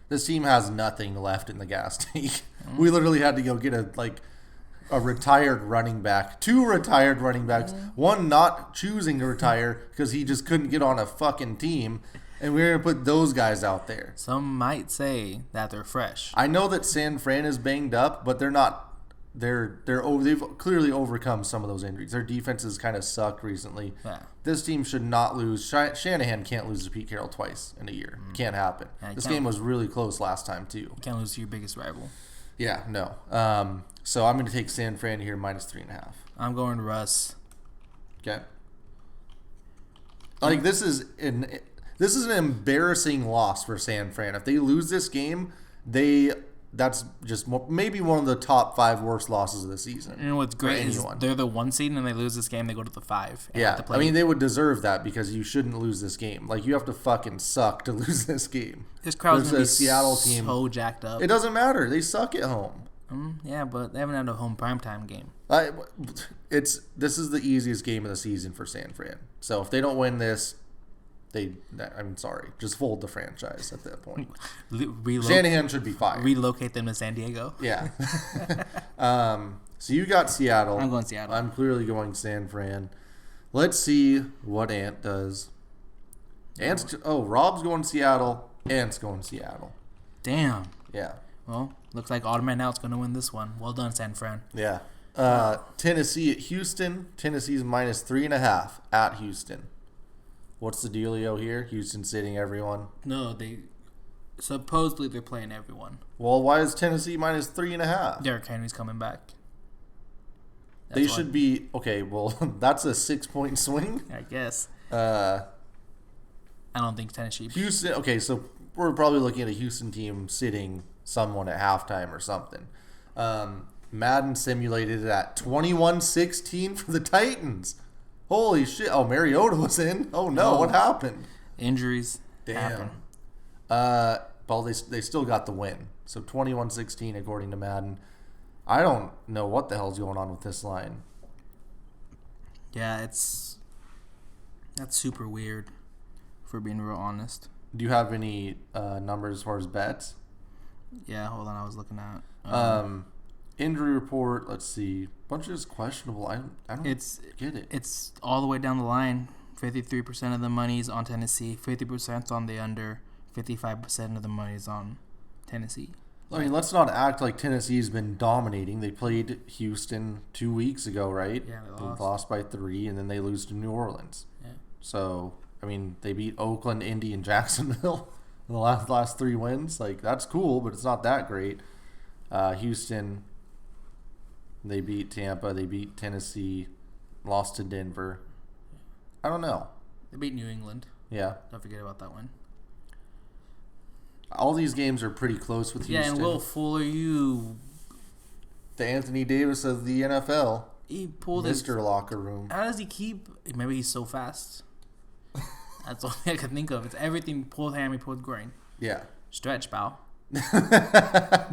this team has nothing left in the gas tank. We literally had to go get a retired running back, 2 retired running backs, one not choosing to retire because he just couldn't get on a fucking team, and we're gonna put those guys out there. Some might say that they're fresh. I know that San Fran is banged up, but they're not. They've clearly overcome some of those injuries. Their defense has kind of sucked recently. Yeah. This team should not lose. Shanahan can't lose to Pete Carroll twice in a year. Can't happen. Yeah, this game was really close last time too. You can't lose to your biggest rival. Yeah, no. So I'm going to take San Fran here minus 3.5. I'm going Russ. Okay. Like this is an embarrassing loss for San Fran. If they lose this game, that's just maybe one of the top 5 worst losses of the season. And what's great is they're the 1 seed, and they lose this game, they go to the 5. Yeah, I mean, they would deserve that because you shouldn't lose this game. Like, you have to fucking suck to lose this game. This crowd's going to be Seattle team. So jacked up. It doesn't matter. They suck at home. Yeah, but they haven't had a home primetime game. This is the easiest game of the season for San Fran. So if they don't win this, I'm sorry. Just fold the franchise at that point. Shanahan should be fired. Relocate them to San Diego. Yeah. So you got Seattle. I'm going Seattle. I'm clearly going San Fran. Let's see what Ant does. Rob's going Seattle. Ant's going Seattle. Damn. Yeah. Well, looks like Automan Out's going to win this one. Well done, San Fran. Yeah. Tennessee at Houston. Tennessee's minus 3.5 at Houston. What's the dealio here? Houston sitting everyone. No, supposedly they're playing everyone. Well, why is Tennessee minus 3.5? Derrick Henry's coming back. They should be okay. Well, that's a 6-point swing. I guess. I don't think Tennessee. Houston. Okay, so we're probably looking at a Houston team sitting someone at halftime or something. Madden simulated it at 21-16 for the Titans. Holy shit! Oh, Mariota was in. Oh no, what happened? Injuries. Damn. Happen. Well, they still got the win. So 21-16 according to Madden. I don't know what the hell's going on with this line. Yeah, that's super weird, for being real honest. Do you have any numbers as far as bets? Yeah, hold on. I was looking at injury report. Let's see. Bunch of is questionable. I don't get it. It's all the way down the line. 53% of the money's on Tennessee. 50% on the under. 55% of the money's on Tennessee. I mean, let's not act like Tennessee's been dominating. They played Houston 2 weeks ago, right? Yeah, they lost by 3, and then they lose to New Orleans. Yeah. So, I mean, they beat Oakland, Indy, and Jacksonville in the last 3 wins. Like, that's cool, but it's not that great. Houston, they beat Tampa, they beat Tennessee, lost to Denver. I don't know. They beat New England. Yeah. Don't forget about that one. All these games are pretty close with Houston. Yeah, and Will Fuller, the Anthony Davis of the NFL. He pulled Mr. Locker Room. How does he keep... Maybe he's so fast. That's all I can think of. It's everything pulled hammy, pulled groin. Yeah. Stretch, pal.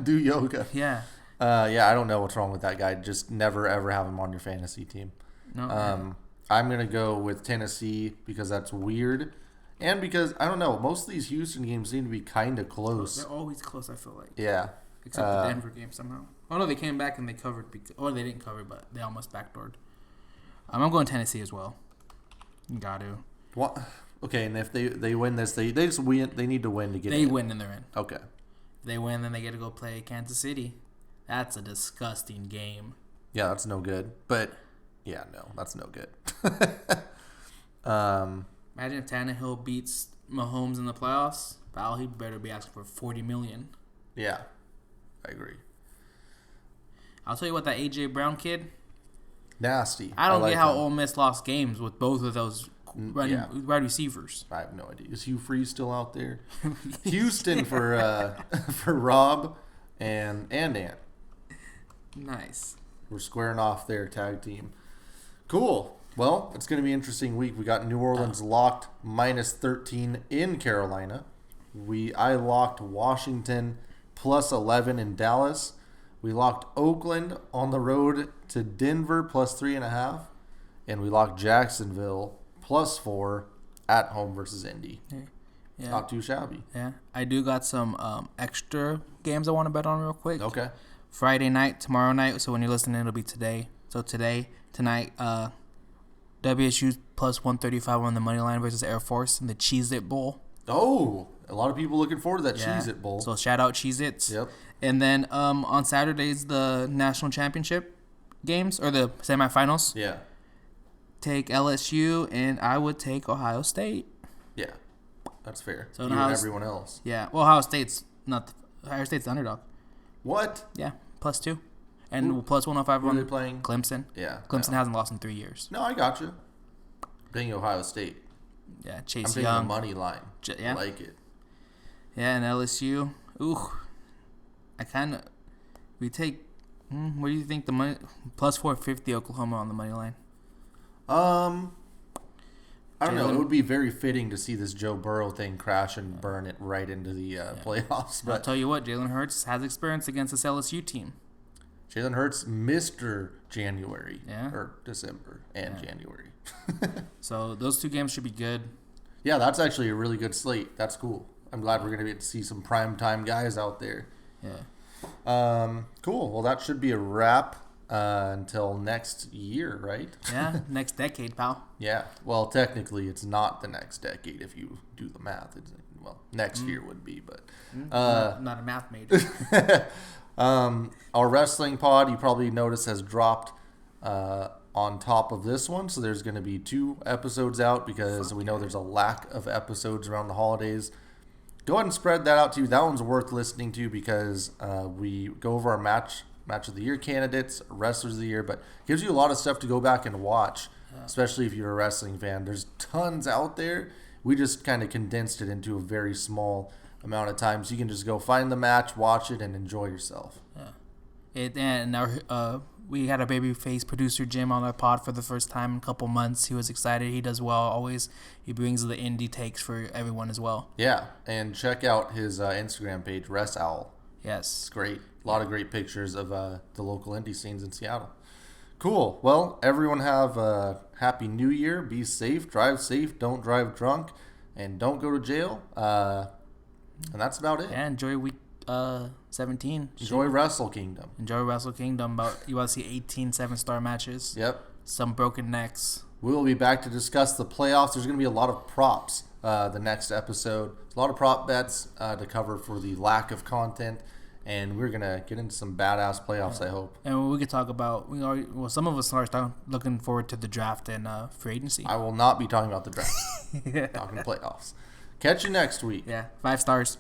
Do yoga. Yeah. Yeah, I don't know what's wrong with that guy. Just never, ever have him on your fantasy team. No. I'm going to go with Tennessee because that's weird. And because, I don't know, most of these Houston games seem to be kind of close. They're always close, I feel like. Yeah. Except the Denver game somehow. Oh, no, they came back and they covered. Or they didn't cover, but they almost backdoored. I'm going Tennessee as well. You got to. What? Okay, and if they win this, they just win. They need to win to get in. They win and they're in. Okay. If they win, then they get to go play Kansas City. That's a disgusting game. Yeah, that's no good. But, yeah, no, that's no good. Imagine if Tannehill beats Mahomes in the playoffs. Pal, he better be asking for $40 million. Yeah, I agree. I'll tell you what, that A.J. Brown kid. Nasty. I don't like get how him. Ole Miss lost games with both of those wide receivers. I have no idea. Is Hugh Freeze still out there? Houston for Rob and Ant. Nice. We're squaring off their tag team. Cool. Well, it's going to be an interesting week. We got New Orleans locked -13 in Carolina. I locked Washington +11 in Dallas. We locked Oakland on the road to Denver +3.5. And we locked Jacksonville +4 at home versus Indy. Yeah. Not too shabby. Yeah. I do got some extra games I want to bet on real quick. Okay. Friday night, tomorrow night. So when you're listening, it'll be today. So tonight, WSU +135 on the money line versus Air Force in the Cheez-It Bowl. Oh, a lot of people looking forward to that Yeah. Cheez-It Bowl. So shout out Cheez-Its. Yep. And then on Saturdays, the national championship games or the semifinals. Yeah. Take LSU, and I would take Ohio State. Yeah. That's fair. So You and now everyone else. Yeah. Well, Ohio State's the underdog. What? Yeah. +2. And +105 Who are on they playing? Clemson. Yeah. Clemson no. hasn't lost in 3 years. No, I got you. Taking Ohio State. Yeah. I'm Chase taking Young. the money line. Yeah. I like it. Yeah, and LSU. Ooh. We take. What do you think the money? +450 Oklahoma on the money line. I don't know. Jalen- It would be very fitting to see this Joe Burrow thing crash and burn it right into the playoffs. I'll But tell you what, Jalen Hurts has experience against this LSU team. Jalen Hurts, Mr. January. Yeah. Or December and January. So those two games should be good. Yeah, that's actually a really good slate. That's cool. I'm glad we're going to get to see some primetime guys out there. Yeah. Cool. Well, that should be a wrap until next year, right? Yeah. Next decade, pal. Yeah. Well, technically, it's not the next decade if you do the math. Next year would be, but I'm not a math major. our wrestling pod, you probably noticed, has dropped on top of this one. So there's going to be 2 episodes out because we know there's a lack of episodes around the holidays. Go ahead and spread that out to you. That one's worth listening to because we go over our match of the year candidates, wrestlers of the year, but gives you a lot of stuff to go back and watch, especially if you're a wrestling fan. There's tons out there. We just kind of condensed it into a very small amount of time, so you can just go find the match, watch it, and enjoy yourself. We had a babyface producer Jim on our pod for the first time in a couple months. He was excited. He does well always. He brings the indie takes for everyone as well. Yeah, and check out his Instagram page, Rest Owl. Yes. It's great. A lot of great pictures of the local indie scenes in Seattle. Cool. Well, everyone have a happy new year. Be safe. Drive safe. Don't drive drunk. And don't go to jail. And that's about it. Yeah, enjoy week 17. Enjoy Wrestle Kingdom. Enjoy Wrestle Kingdom. You want to see 18 7-star matches. Yep. Some broken necks. We will be back to discuss the playoffs. There's going to be a lot of props the next episode. A lot of prop bets to cover for the lack of content. And we're going to get into some badass playoffs, I hope. And we could talk about, some of us are looking forward to the draft and free agency. I will not be talking about the draft. Talking playoffs. Catch you next week. Yeah, 5 stars.